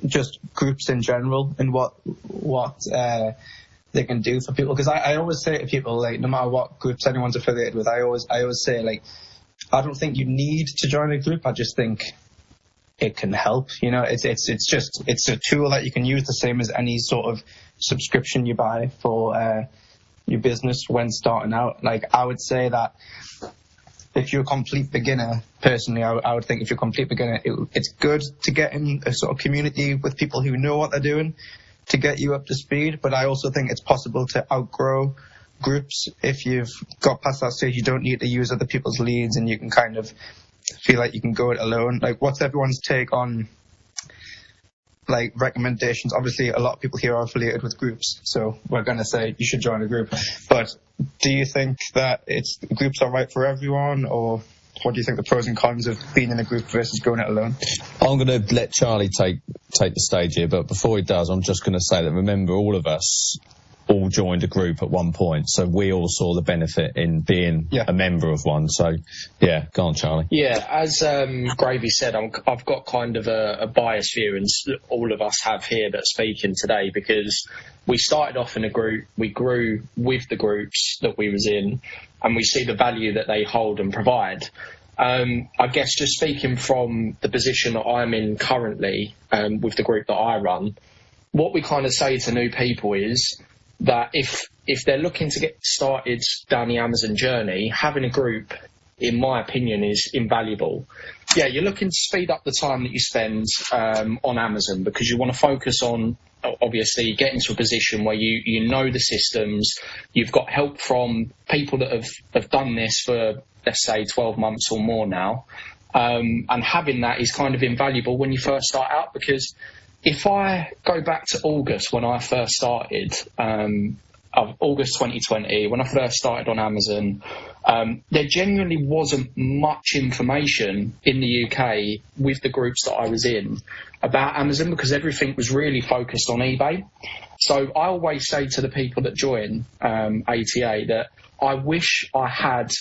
just groups in general and what they can do for people, because I always say to people, like, no matter what groups anyone's affiliated with, I always say, like, I don't think you need to join a group. I just think it can help. It's a tool that you can use the same as any sort of subscription you buy for your business when starting out. Like, I would say that if you're a complete beginner, personally, I would think if you're a complete beginner, it's good to get in a sort of community with people who know what they're doing to get you up to speed. But I also think it's possible to outgrow groups. If you've got past that stage, you don't need to use other people's leads, and you can kind of feel like you can go it alone. Like, what's everyone's take on like recommendations? Obviously, a lot of people here are affiliated with groups, so we're going to say you should join a group. But do you think that groups are right for everyone, or what do you think the pros and cons of being in a group versus going it alone? I'm going to let Charlie take the stage here, but before he does, I'm just going to say that, remember, all of us all joined a group at one point, so we all saw the benefit in being a member of one. So, yeah, go on, Charlie. Yeah, as Gravy said, I've got kind of a bias view, and all of us have here that are speaking today, because we started off in a group, we grew with the groups that we was in, and we see the value that they hold and provide. I guess just speaking from the position that I'm in currently with the group that I run, what we kind of say to new people is that if they're looking to get started down the Amazon journey, having a group, in my opinion, is invaluable. Yeah, you're looking to speed up the time that you spend on Amazon, because you want to focus on, obviously, getting to a position where you know the systems, you've got help from people that have done this for, let's say, 12 months or more now, and having that is kind of invaluable when you first start out. Because if I go back to August when I first started, August 2020, when I first started on Amazon, there genuinely wasn't much information in the UK with the groups that I was in about Amazon, because everything was really focused on eBay. So I always say to the people that join ATA that I wish I had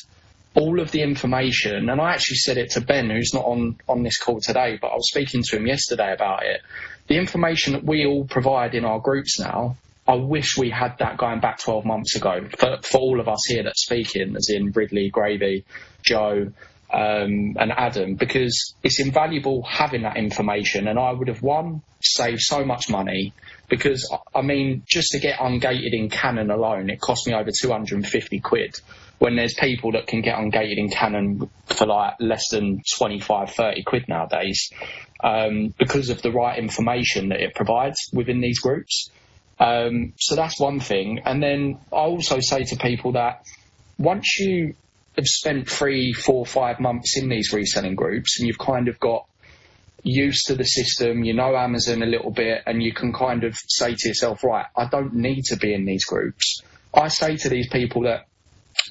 all of the information, and I actually said it to Ben, who's not on this call today, but I was speaking to him yesterday about it. The information that we all provide in our groups now, I wish we had that going back 12 months ago for all of us here that's speaking, as in Ridley, Gravy, Joe, and Adam, because it's invaluable having that information. And I would have, saved so much money, because, I mean, just to get ungated in Canon alone, it cost me over 250 quid, when there's people that can get ungated in Canon for like less than 25, 30 quid nowadays, because of the right information that it provides within these groups. So that's one thing. And then I also say to people that once you have spent 3, 4, 5 months in these reselling groups, and you've kind of got used to the system, you know Amazon a little bit, and you can kind of say to yourself, right, I don't need to be in these groups. I say to these people that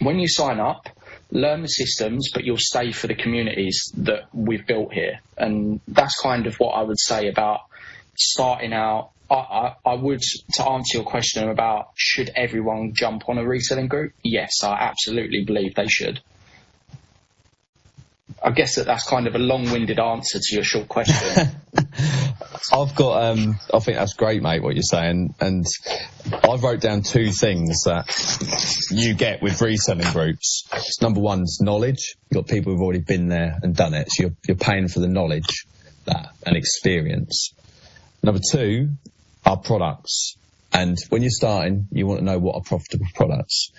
when you sign up, learn the systems, but you'll stay for the communities that we've built here. And that's kind of what I would say about starting out. I would, to answer your question about should everyone jump on a reselling group, yes, I absolutely believe they should. I guess that's kind of a long-winded answer to your short question. I think that's great, mate, what you're saying. And I wrote down 2 things that you get with reselling groups. Number one is knowledge. You've got people who've already been there and done it, so you're paying for the knowledge and experience. Number 2 are products. And when you're starting, you want to know what are profitable products.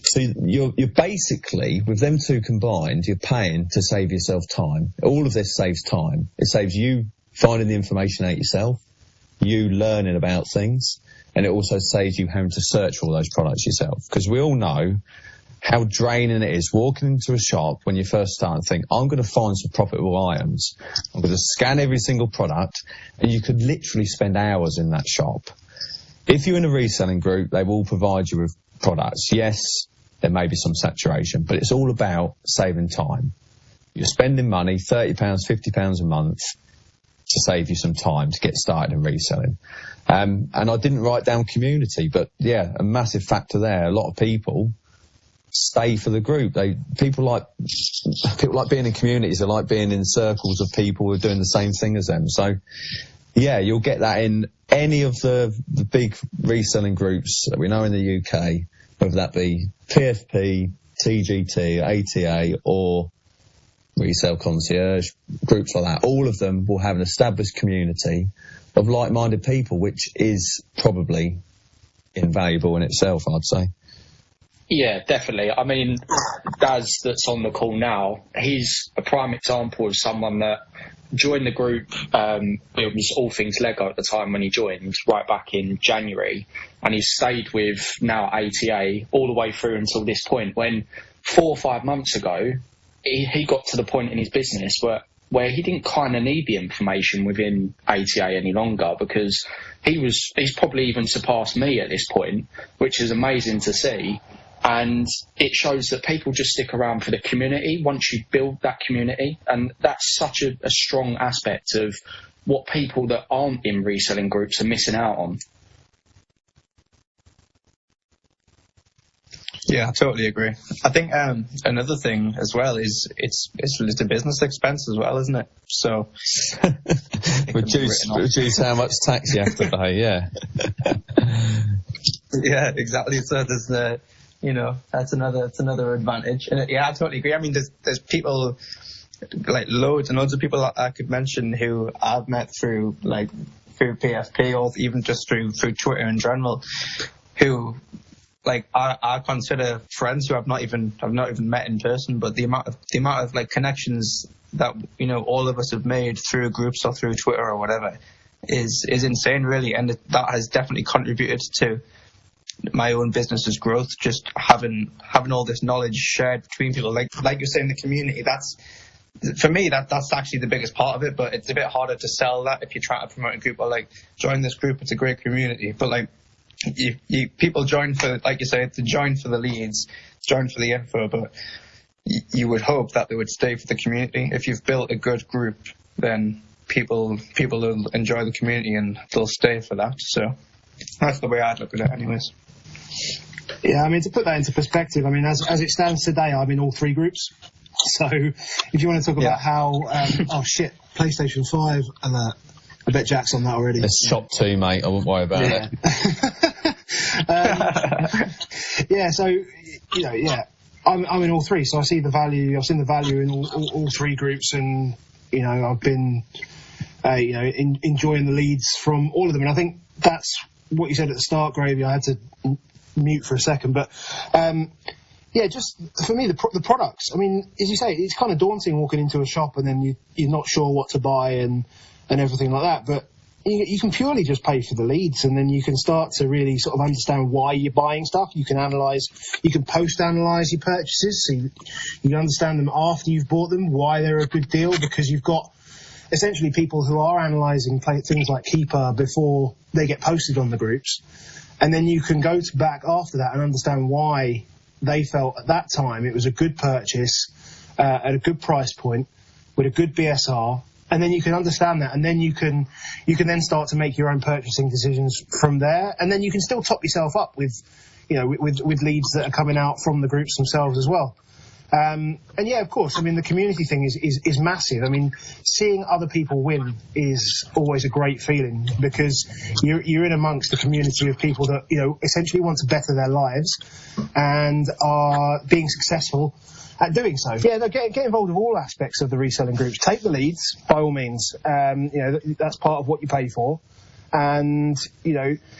So you're basically, with them 2 combined, you're paying to save yourself time. All of this saves time. It saves you finding the information out yourself, you learning about things, and it also saves you having to search for all those products yourself. Because we all know how draining it is walking into a shop when you first start and think, I'm going to find some profitable items. I'm going to scan every single product, and you could literally spend hours in that shop. If you're in a reselling group, they will provide you with products. Yes, there may be some saturation, but it's all about saving time. You're spending money, £30, £50 a month, to save you some time to get started in reselling. And I didn't write down community, but yeah, a massive factor there. A lot of people stay for the group. People like being in communities. They like being in circles of people who are doing the same thing as them. So yeah, you'll get that in any of the big reselling groups that we know in the UK, whether that be PFP, TGT, ATA, or Resale Concierge, groups like that. All of them will have an established community of like-minded people, which is probably invaluable in itself, I'd say. Yeah, definitely. I mean, Daz, that's on the call now, he's a prime example of someone that joined the group. It was all things Lego at the time when he joined, right back in January, and he's stayed with now ATA all the way through until this point. When 4 or 5 months ago, he got to the point in his business where he didn't kind of need the information within ATA any longer, because he's probably even surpassed me at this point, which is amazing to see. And it shows that people just stick around for the community once you build that community. And that's such a strong aspect of what people that aren't in reselling groups are missing out on. Yeah, I totally agree. I think another thing as well is it's a business expense as well, isn't it? So reduce how much tax you have to pay. Yeah. Yeah, exactly. So there's that's another advantage. And yeah, I totally agree. I mean, there's people, like loads and loads of people I could mention who I've met through PFP, or even just through Twitter in general, who like I consider friends who I've not even met in person, but the amount of like connections that all of us have made through groups or through Twitter or whatever is insane, really, and that has definitely contributed to my own business's growth. Just having all this knowledge shared between people, like you're saying, the community. That's, for me, that's actually the biggest part of it. But it's a bit harder to sell that if you're trying to promote a group, or like join this group. It's a great community, but like people join for, like you say, to join for the leads, join for the info. But you would hope that they would stay for the community. If you've built a good group, then people will enjoy the community and they'll stay for that. So that's the way I'd look at it, anyways. Yeah, I mean, to put that into perspective, I mean, as it stands today, I'm in all 3 groups. So if you want to talk about how, PlayStation 5 alert. I bet Jack's on that already. It's shop 2, mate. I wouldn't worry about it. I'm in all 3, so I see the value. I've seen the value in all 3 groups, and I've been enjoying the leads from all of them. And I think that's what you said at the start, Gravy. I had to mute for a second, but just for me, the products. I mean, as you say, it's kind of daunting walking into a shop and then you're not sure what to buy and everything like that. But you can purely just pay for the leads, and then you can start to really sort of understand why you're buying stuff. You can post-analyze your purchases, so you can understand them after you've bought them, why they're a good deal, because you've got essentially people who are analysing things like Keeper before they get posted on the groups. And then you can go back after that and understand why they felt at that time it was a good purchase at a good price point with a good BSR. And then you can understand that, and then you can then start to make your own purchasing decisions from there. And then you can still top yourself up with leads that are coming out from the groups themselves as well. And yeah, of course, I mean, the community thing is massive. I mean, seeing other people win is always a great feeling, because you're in amongst the community of people that, essentially want to better their lives and are being successful at doing so. Yeah, get involved with all aspects of the reselling groups. Take the leads, by all means. That's part of what you pay for. And,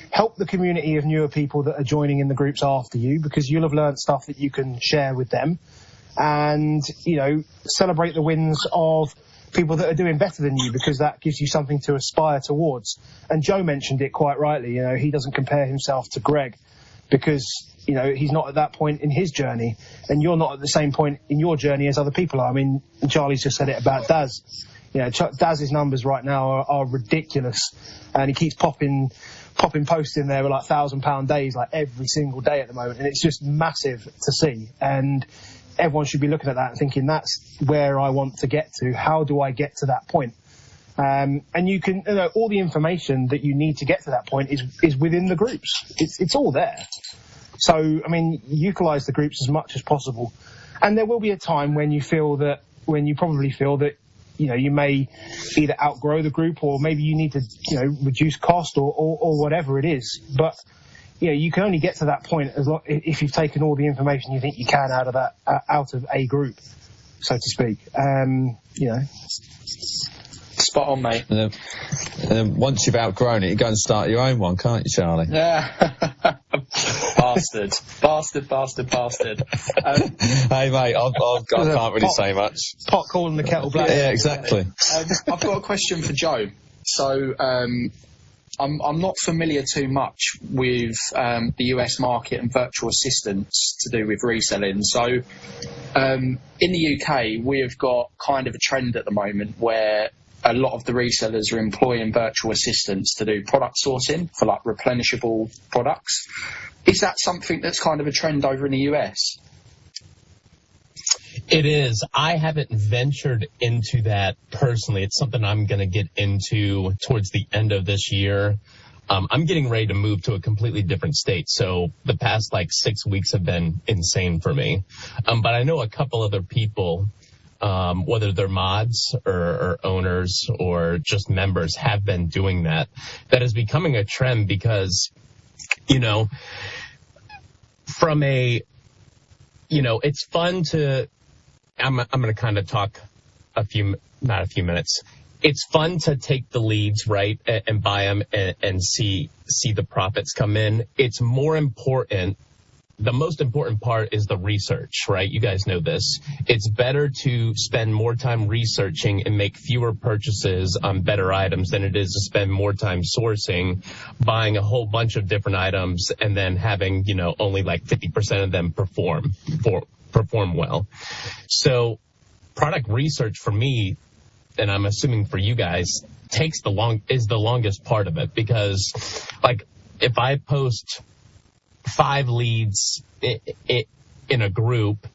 help the community of newer people that are joining in the groups after you, because you'll have learned stuff that you can share with them. And, celebrate the wins of people that are doing better than you, because that gives you something to aspire towards. And Joe mentioned it quite rightly. He doesn't compare himself to Greg because, he's not at that point in his journey, and you're not at the same point in your journey as other people are. I mean, Charlie's just said it about Daz. Daz's numbers right now are ridiculous, and he keeps popping posts in there with like £1,000 days, like every single day at the moment, and it's just massive to see. And everyone should be looking at that and thinking, that's where I want to get to. How do I get to that point? And you can, all the information that you need to get to that point is within the groups. It's all there. So, I mean, utilise the groups as much as possible. And there will be a time when you probably feel that, you may either outgrow the group, or maybe you need to, reduce cost or whatever it is. But, you can only get to that point if you've taken all the information you think you can out of a group, so to speak. Spot on, mate. And then once you've outgrown it, you go and start your own one, can't you, Charlie? Yeah. Bastard. Hey, mate, I can't really say much. Pot calling the kettle black. Yeah, exactly. I've got a question for Joe. So, I'm not familiar too much with the US market and virtual assistants to do with reselling. So, in the UK, we've got kind of a trend at the moment where a lot of the resellers are employing virtual assistants to do product sourcing for like replenishable products. Is that something that's kind of a trend over in the US? It is. I haven't ventured into that personally. It's something I'm going to get into towards the end of this year. I'm getting ready to move to a completely different state, so the past 6 weeks have been insane for me. But I know a couple other people, whether they're mods or owners or just members, have been doing that. That is becoming a trend because, from a, it's fun to, I'm going to kind of talk not a few minutes. It's fun to take the leads, right, and buy them and see the profits come in. It's more important. The most important part is the research, right? You guys know this. It's better to spend more time researching and make fewer purchases on better items than it is to spend more time sourcing, buying a whole bunch of different items, and then having, only 50% of them perform well. So product research for me, and I'm assuming for you guys, is the longest part of it, because if I post 5 leads in a group,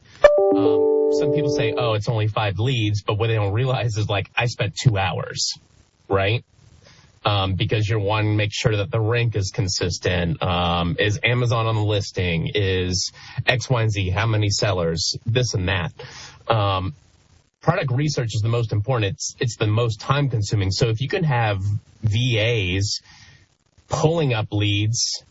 some people say, oh, it's only 5 leads, but what they don't realize is I spent 2 hours, right? Because you're wanting to make sure that the rank is consistent. Is Amazon on the listing? Is X, Y, and Z? How many sellers? This and that. Product research is the most important. It's the most time consuming. So if you can have VAs pulling up leads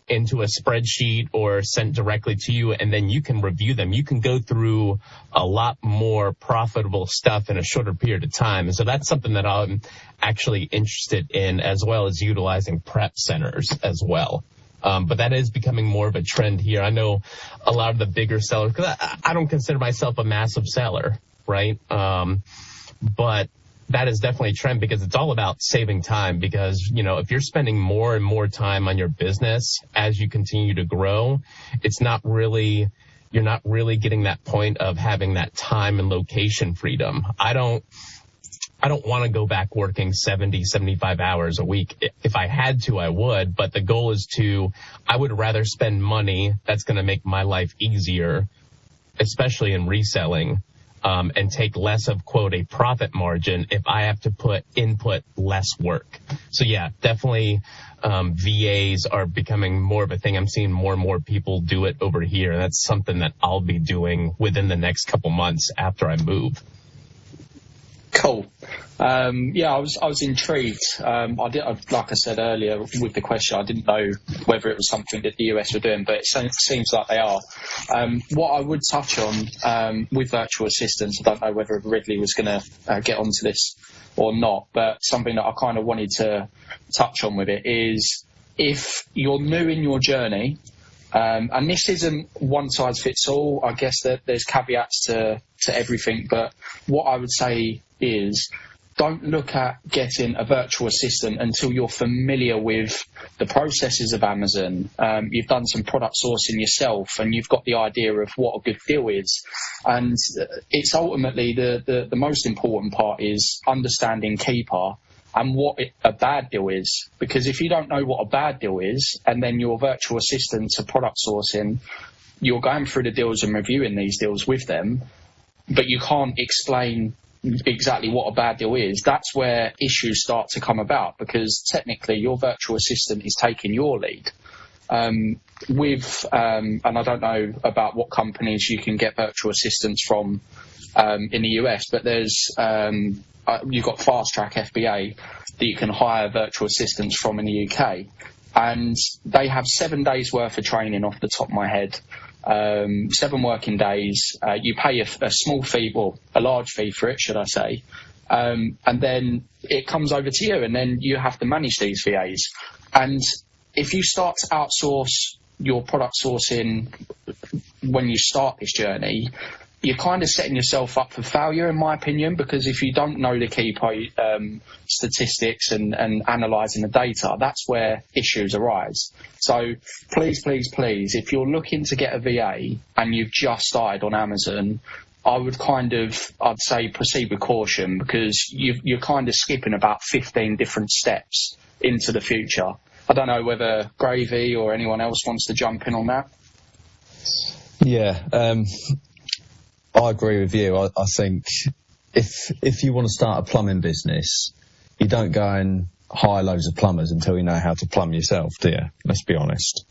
into a spreadsheet or sent directly to you, and then you can review them, you can go through a lot more profitable stuff in a shorter period of time. And so that's something that I'm actually interested in, as well as utilizing prep centers as well. But that is becoming more of a trend here. I know a lot of the bigger sellers, because I don't consider myself a massive seller, right? But that is definitely a trend, because it's all about saving time. Because, if you're spending more and more time on your business as you continue to grow, you're not really getting that point of having that time and location freedom. I don't want to go back working 70, 75 hours a week. If I had to, I would, but the goal is I would rather spend money that's going to make my life easier, especially in reselling, and take less of, quote, a profit margin if I have to input less work. So yeah, definitely, VAs are becoming more of a thing. I'm seeing more and more people do it over here. That's something that I'll be doing within the next couple months after I move. Cool. Yeah, I was intrigued. Like I said earlier with the question, I didn't know whether it was something that the US were doing, but it seems like they are. What I would touch on with virtual assistants, I don't know whether Ridley was going to get onto this or not, but something that I kind of wanted to touch on with it is, if you're new in your journey, and this isn't one size fits all, I guess that there's caveats to everything, but what I would say is, don't look at getting a virtual assistant until you're familiar with the processes of Amazon. You've done some product sourcing yourself, and you've got the idea of what a good deal is. And it's ultimately the most important part is understanding Keeper and what a bad deal is. Because if you don't know what a bad deal is, and then your virtual assistants are product sourcing, you're going through the deals and reviewing these deals with them, but you can't explain exactly what a bad deal is, that's where issues start to come about, because technically your virtual assistant is taking your lead. And I don't know about what companies you can get virtual assistants from in the US, but there's you've got Fast Track FBA that you can hire virtual assistants from in the UK, and they have 7 days worth of training off the top of my head. 7 working days. You pay a small fee, or a large fee for it, should I say, and then it comes over to you, and then you have to manage these VAs. And if you start to outsource your product sourcing when you start this journey, you're kind of setting yourself up for failure, in my opinion, because if you don't know the key statistics and analysing the data, that's where issues arise. So please, if you're looking to get a VA and you've just started on Amazon, I'd say proceed with caution, because you're kind of skipping about 15 different steps into the future. I don't know whether Gravy or anyone else wants to jump in on that. Yeah, I agree with you. I think if you want to start a plumbing business, you don't go and hire loads of plumbers until you know how to plumb yourself, do you? Let's be honest.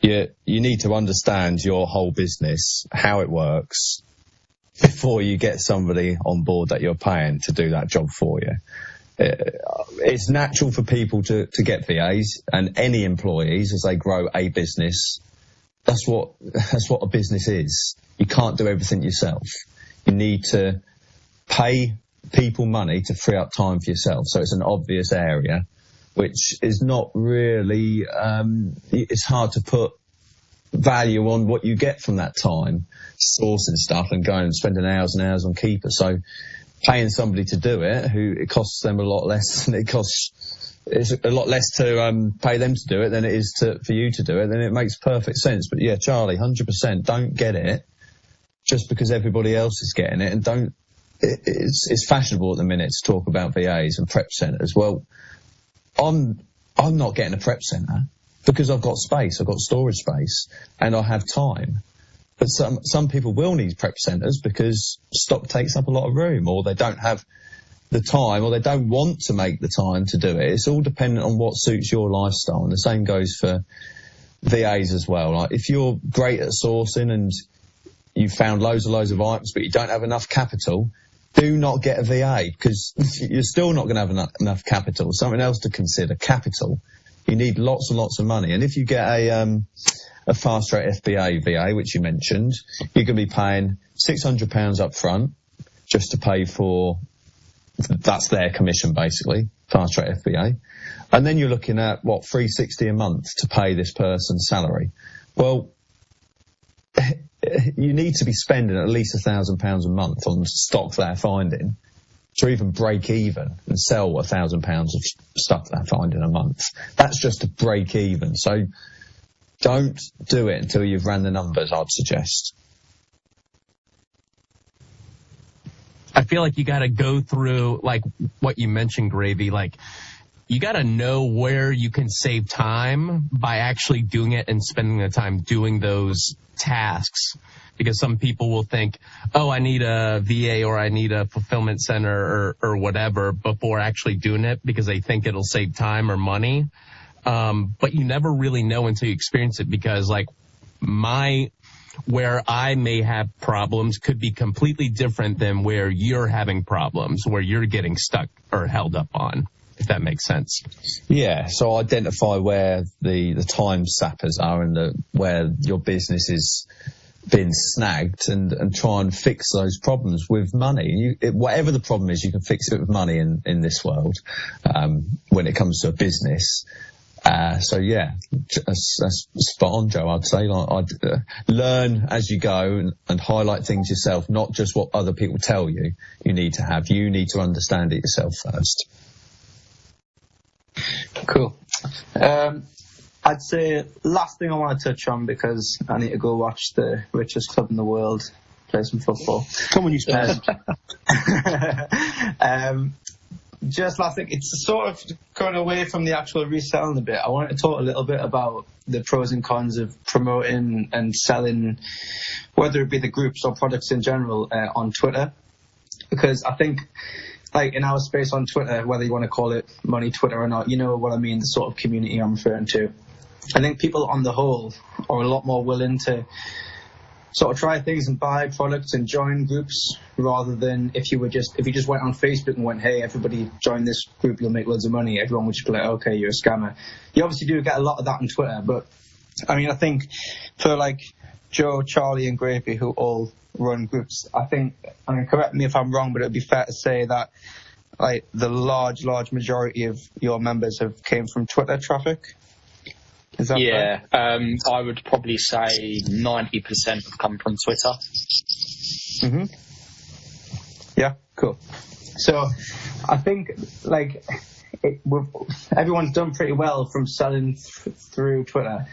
You need to understand your whole business, how it works, before you get somebody on board that you're paying to do that job for you. It's natural for people to get VAs and any employees as they grow a business. That's what a business is. You can't do everything yourself. You need to pay people money to free up time for yourself. So it's an obvious area, which is not really, it's hard to put value on what you get from that time, sourcing stuff and going and spending hours and hours on Keeper. So paying somebody to do it, it costs them a lot less than it's a lot less to pay them to do it than it is for you to do it, then it makes perfect sense. But yeah, Charlie, 100%, don't get it just because everybody else is getting it, and it's fashionable at the minute to talk about VAs and prep centres. Well, I'm not getting a prep centre because I've got space, I've got storage space, and I have time. But some people will need prep centres because stock takes up a lot of room, or they don't have the time, or they don't want to make the time to do it. It's all dependent on what suits your lifestyle, and the same goes for VAs as well. Like, if you're great at sourcing and you've found loads of items but you don't have enough capital, do not get a VA, because you're still not going to have enough capital. Something else to consider: capital. You need lots and lots of money, and if you get a fast rate FBA VA, which you mentioned, you're going to be paying £600 up front just to pay for, that's their commission basically, fast rate FBA. And then you're looking at, $360 a month to pay this person's salary. Well, you need to be spending at least £1,000 a month on stock they're finding to even break even and sell £1,000 of stuff they're finding a month. That's just to break even. So don't do it until you've ran the numbers, I'd suggest. I feel like you got to go through, like what you mentioned, Gravy, like you got to know where you can save time by actually doing it and spending the time doing those tasks. Because some people will think, oh, I need a VA or I need a fulfillment center or whatever before actually doing it, because they think it'll save time or money. But you never really know until you experience it, because like where I may have problems could be completely different than where you're having problems, where you're getting stuck or held up on, if that makes sense. Yeah, so identify where the time sappers are and where your business is been snagged, and try and fix those problems with money. Whatever the problem is, you can fix it with money in this world when it comes to a business. So yeah, that's spot on, Joe. I'd say I'd learn as you go and highlight things yourself, not just what other people tell you need to have. You need to understand it yourself first. Cool. I'd say last thing I want to touch on, because I need to go watch the richest club in the world play some football. Come on, you Spurs. Just last thing, it's sort of going away from the actual reselling a bit. I wanted to talk a little bit about the pros and cons of promoting and selling, whether it be the groups or products in general, on Twitter. Because I think, like in our space on Twitter, whether you want to call it money Twitter or not, you know what I mean, the sort of community I'm referring to. I think people on the whole are a lot more willing to sort of try things and buy products and join groups, rather than if you just went on Facebook and went, hey, everybody join this group, you'll make loads of money. Everyone would just be like, okay, you're a scammer. You obviously do get a lot of that on Twitter, but I mean, I think for like Joe, Charlie and Gravy, who all run groups, I mean, correct me if I'm wrong, but it would be fair to say that like the large majority of your members came from Twitter traffic. Is that Yeah, I would probably say 90% have come from Twitter. Yeah, cool. So I think everyone's done pretty well from selling through Twitter,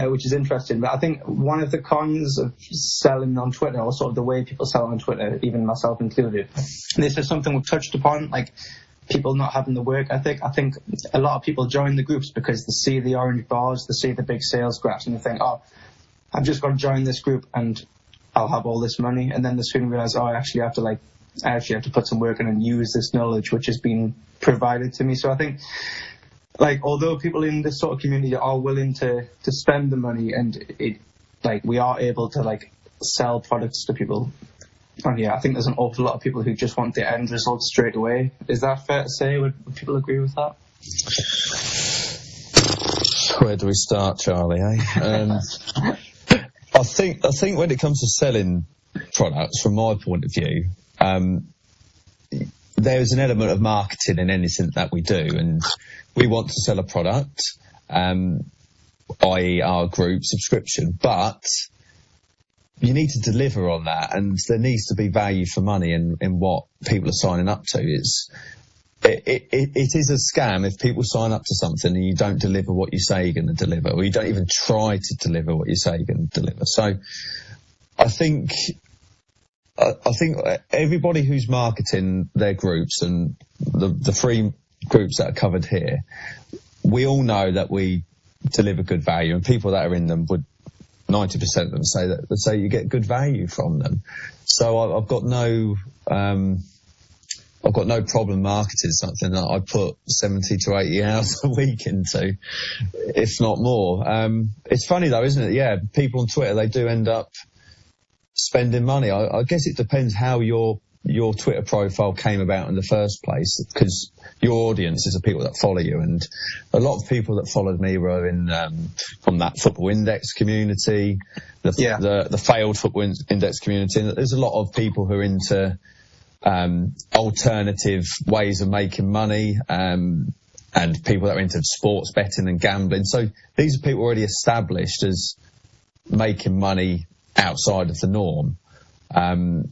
which is interesting. But I think one of the cons of selling on Twitter, or sort of the way people sell on Twitter, even myself included, and this is something we've touched upon, like people not having the work ethic. I think a lot of people join the groups because they see the orange bars, they see the big sales graphs, and they think, oh, I've just got to join this group and I'll have all this money. And then they soon realize, oh, I actually have to put some work in and use this knowledge which has been provided to me. So I think, although people in this sort of community are willing to spend the money, and we are able to sell products to people, and I think there's an awful lot of people who just want the end result straight away. Is that fair to say? Would people agree with that? Where do we start, Charlie? I think when it comes to selling products, from my point of view, there's an element of marketing in anything that we do, and we want to sell a product, i.e. our group subscription, but you need to deliver on that, and there needs to be value for money in what people are signing up to. It is a scam if people sign up to something and you don't deliver what you say you're going to deliver, or you don't even try to deliver what you say you're going to deliver. So I think everybody who's marketing their groups, and the three groups that are covered here, we all know that we deliver good value, and people that are in them would 90% of them say you get good value from them. So I've got no problem marketing something that I put 70 to 80 hours a week into, if not more. It's funny though, isn't it? Yeah, people on Twitter, they do end up spending money. I guess it depends how your Twitter profile came about in the first place, because your audience is the people that follow you, and a lot of people that followed me were from that Football Index community, the failed Football Index community. And there's a lot of people who are into alternative ways of making money, and people that are into sports betting and gambling. So these are people already established as making money outside of the norm.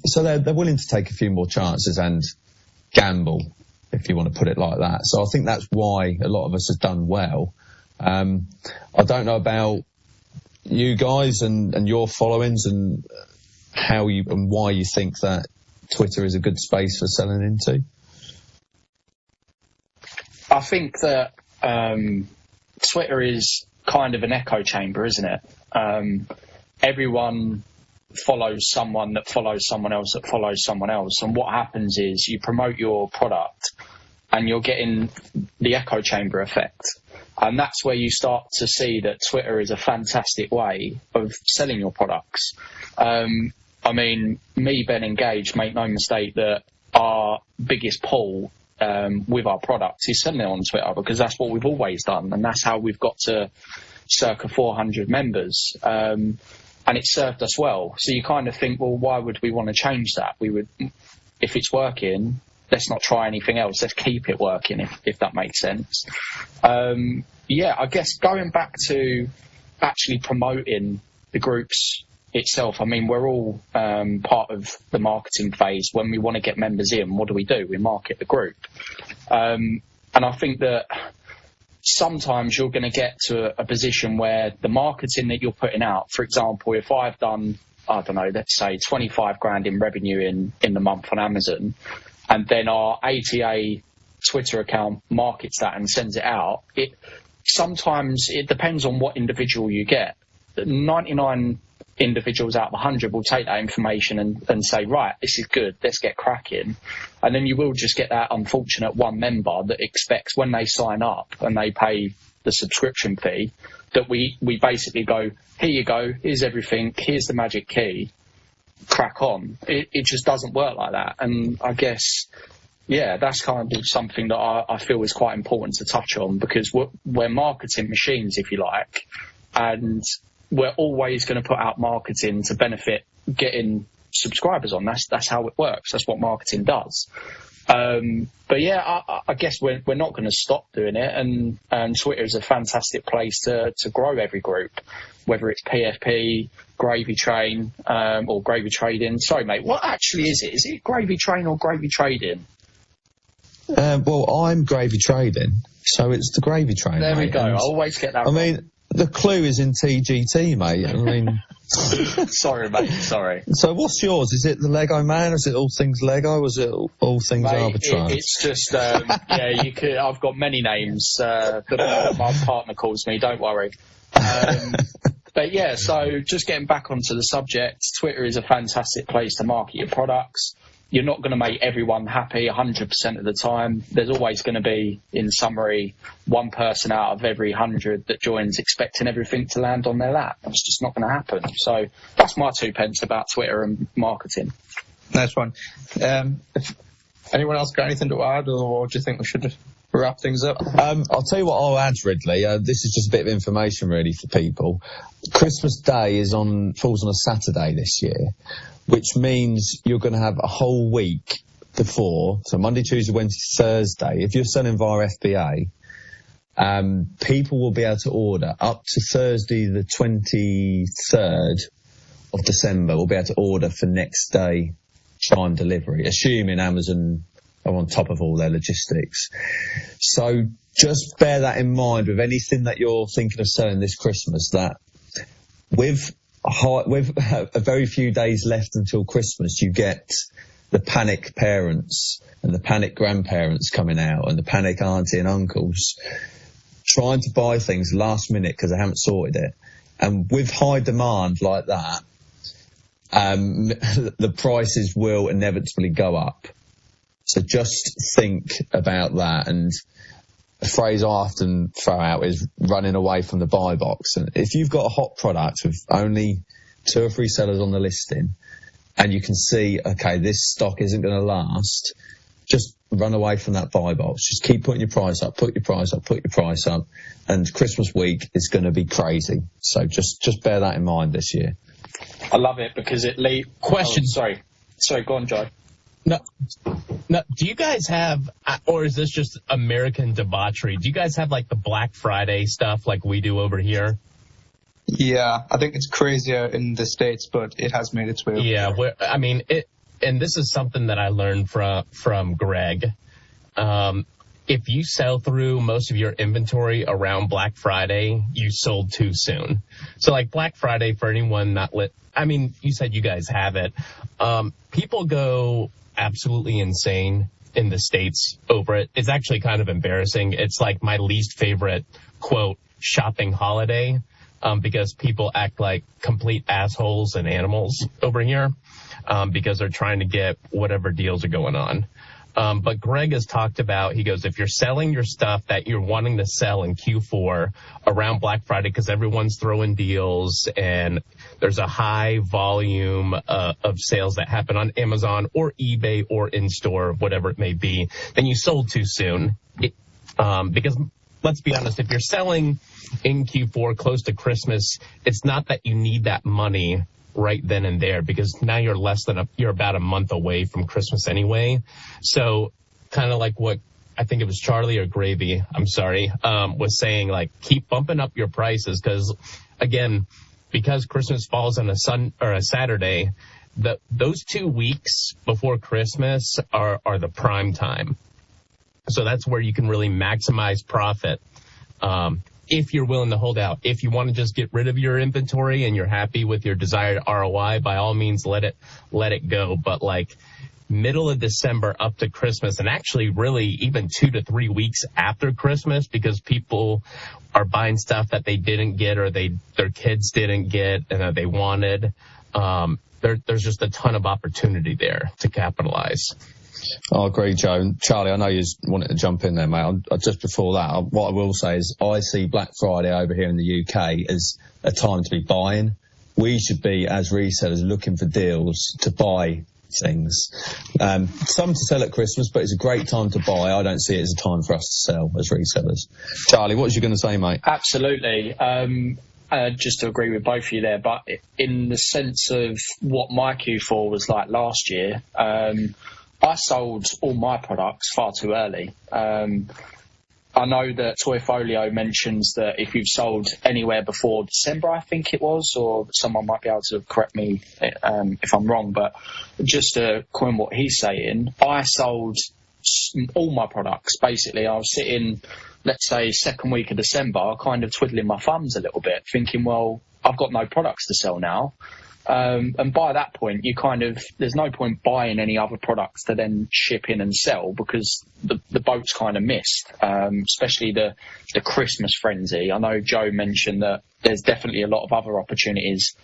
So they're willing to take a few more chances and gamble, if you want to put it like that. So I think that's why a lot of us have done well. I don't know about you guys and your followings, and how you and why you think that Twitter is a good space for selling into. I think that Twitter is kind of an echo chamber, isn't it? Everyone follows someone that follows someone else that follows someone else, and what happens is you promote your product and you're getting the echo chamber effect, and that's where you start to see that Twitter is a fantastic way of selling your products. I mean, me, Ben, Engage, make no mistake that our biggest pull with our products is selling it on Twitter, because that's what we've always done, and that's how we've got to circa 400 members. And it served us well. So you kind of think, well, why would we want to change that? We would, if it's working, let's not try anything else. Let's keep it working, if that makes sense. I guess going back to actually promoting the groups itself, I mean, we're all part of the marketing phase. When we want to get members in, what do? We market the group. And I think that sometimes you're going to get to a position where the marketing that you're putting out, for example, if I've done, I don't know, let's say 25 grand in revenue in the month on Amazon, and then our ATA Twitter account markets that and sends it out, sometimes it depends on what individual you get. 99 individuals out of 100 will take that information and say, right, this is good, let's get cracking. And then you will just get that unfortunate one member that expects, when they sign up and they pay the subscription fee, that we basically go, here you go, here's everything, here's the magic key, crack on. It just doesn't work like that. And I guess, that's kind of something that I feel is quite important to touch on, because we're marketing machines, if you like, and we're always going to put out marketing to benefit getting subscribers on. That's how it works. That's what marketing does. But yeah, I guess we're not going to stop doing it, and Twitter is a fantastic place to grow every group, whether it's PFP, Gravy Train, or Gravy Trading. Sorry, mate, what actually is it? Is it Gravy Train or Gravy Trading? Well, I'm Gravy Trading, so it's the Gravy Train. There we mate, go. I always get that wrong. mean, the clue is in TGT, mate. I mean, sorry, mate. Sorry. So what's yours? Is it the Lego Man? Is it all things Lego? Or is it all things Mate, Arbitron? It's just yeah. You could. I've got many names that my partner calls me. Don't worry. But yeah, so just getting back onto the subject, Twitter is a fantastic place to market your products. You're not going to make everyone happy 100% of the time. There's always going to be, in summary, one person out of every 100 that joins expecting everything to land on their lap. That's just not going to happen. So that's my 2 pence about Twitter and marketing. Nice one. If anyone else got anything to add, or do you think we should wrap things up? I'll tell you what I'll add, Ridley. This is just a bit of information, really, for people. Christmas Day falls on a Saturday this year, which means you're going to have a whole week before, so Monday, Tuesday, Wednesday, Thursday. If you're selling via FBA, people will be able to order up to Thursday, the 23rd of December. Will be able to order for next day time delivery, assuming Amazon are on top of all their logistics. So just bear that in mind with anything that you're thinking of selling this Christmas, that with a very few days left until Christmas, you get the panic parents and the panic grandparents coming out and the panic auntie and uncles trying to buy things last minute because they haven't sorted it. And with high demand like that, the prices will inevitably go up. So just think about that. And a phrase I often throw out is running away from the buy box. And if you've got a hot product with only 2 or 3 sellers on the listing and you can see, okay, this stock isn't going to last, just run away from that buy box. Just keep putting your price up, put your price up, put your price up. And Christmas week is going to be crazy. So just bear that in mind this year. I love it because it leaves... Question. Oh, sorry, go on, Joe. No, do you guys have, or is this just American debauchery? Do you guys have like the Black Friday stuff like we do over here? Yeah, I think it's crazier in the States, but it has made its way over. Yeah, I mean, and this is something that I learned from Greg. If you sell through most of your inventory around Black Friday, you sold too soon. So like Black Friday, for anyone not I mean, you said you guys have it. People go absolutely insane in the States over it. It's actually kind of embarrassing. It's like my least favorite, quote, shopping holiday, because people act like complete assholes and animals over here, because they're trying to get whatever deals are going on. But Greg has talked about, he goes, if you're selling your stuff that you're wanting to sell in Q4 around Black Friday, because everyone's throwing deals and there's a high volume of sales that happen on Amazon or eBay or in-store, whatever it may be, then you sold too soon. Because let's be honest, if you're selling in Q4 close to Christmas, it's not that you need that money right then and there, because now you're you're about a month away from Christmas anyway. So kind of like what I think it was Charlie or Gravy, I'm sorry, was saying, like, keep bumping up your prices, because again, because Christmas falls on a Saturday, those 2 weeks before Christmas are the prime time. So that's where you can really maximize profit. If you're willing to hold out. If you want to just get rid of your inventory and you're happy with your desired ROI, by all means, let it go. But like middle of December up to Christmas, and actually really even 2 to 3 weeks after Christmas, because people are buying stuff that they didn't get or their kids didn't get and that they wanted. There's just a ton of opportunity there to capitalize. I agree, Joe. Charlie, I know you wanted to jump in there, mate. Just before that, what I will say is I see Black Friday over here in the UK as a time to be buying. We should be, as resellers, looking for deals to buy things. Some to sell at Christmas, but it's a great time to buy. I don't see it as a time for us to sell as resellers. Charlie, what was you going to say, mate? Absolutely. Just to agree with both of you there, but in the sense of what my Q4 was like last year, I sold all my products far too early. I know that Toyfolio mentions that if you've sold anywhere before December, I think it was, or someone might be able to correct me if I'm wrong, but just to coin what he's saying, I sold all my products, basically. I was sitting, let's say, second week of December, kind of twiddling my thumbs a little bit, thinking, well, I've got no products to sell now. And by that point, there's no point buying any other products to then ship in and sell, because the boat's kind of missed, especially the Christmas frenzy. I know Joe mentioned that there's definitely a lot of other opportunities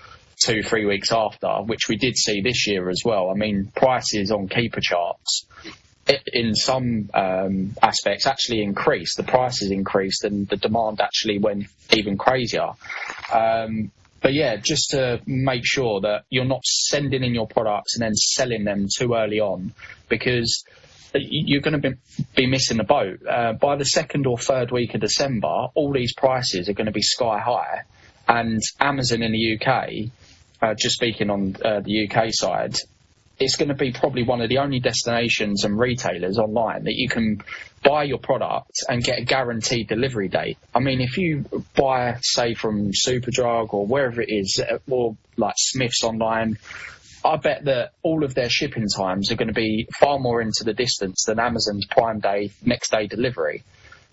2-3 weeks after, which we did see this year as well. I mean, prices on keeper charts in some aspects actually increased. The prices increased and the demand actually went even crazier. But yeah, just to make sure that you're not sending in your products and then selling them too early on, because you're going to be missing the boat. By the second or third week of December, all these prices are going to be sky high. And Amazon in the UK, just speaking on the UK side, it's going to be probably one of the only destinations and retailers online that you can buy your product and get a guaranteed delivery date. I mean, if you buy, say, from Superdrug or wherever it is, or like Smith's online, I bet that all of their shipping times are going to be far more into the distance than Amazon's Prime Day, next day delivery.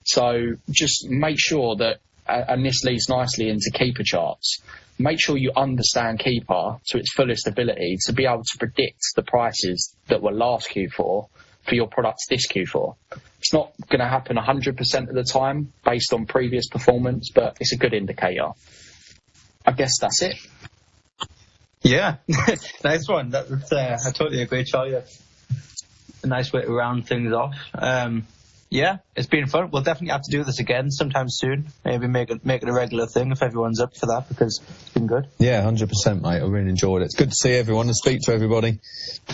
So just make sure that, and this leads nicely into keeper charts, make sure you understand Keeper to its fullest ability to be able to predict the prices that were last Q4 for your products this Q4. It's not going to happen 100% of the time based on previous performance, but it's a good indicator. I guess that's it. Yeah, nice one. I totally agree, Charlie. A nice way to round things off. Yeah, it's been fun. We'll definitely have to do this again sometime soon. Maybe make it a regular thing if everyone's up for that, because it's been good. Yeah, 100%, mate. I really enjoyed it. It's good to see everyone and speak to everybody.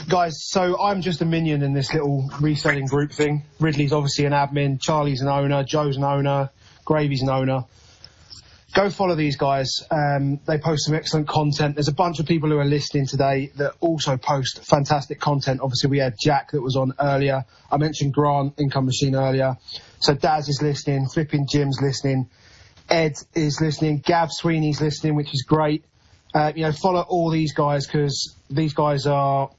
Guys, so I'm just a minion in this little reselling group thing. Ridley's obviously an admin, Charlie's an owner, Joe's an owner, Gravy's an owner. Go follow these guys. They post some excellent content. There's a bunch of people who are listening today that also post fantastic content. Obviously, we had Jack that was on earlier. I mentioned Grant, Income Machine, earlier. So Daz is listening. Flipping Jim's listening. Ed is listening. Gav Sweeney's listening, which is great. Follow all these guys, because these guys are,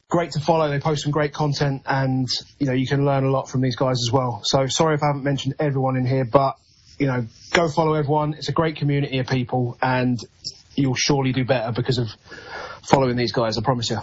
great to follow. They post some great content, and, you can learn a lot from these guys as well. So sorry if I haven't mentioned everyone in here, but go follow everyone. It's a great community of people, and you'll surely do better because of following these guys, I promise you.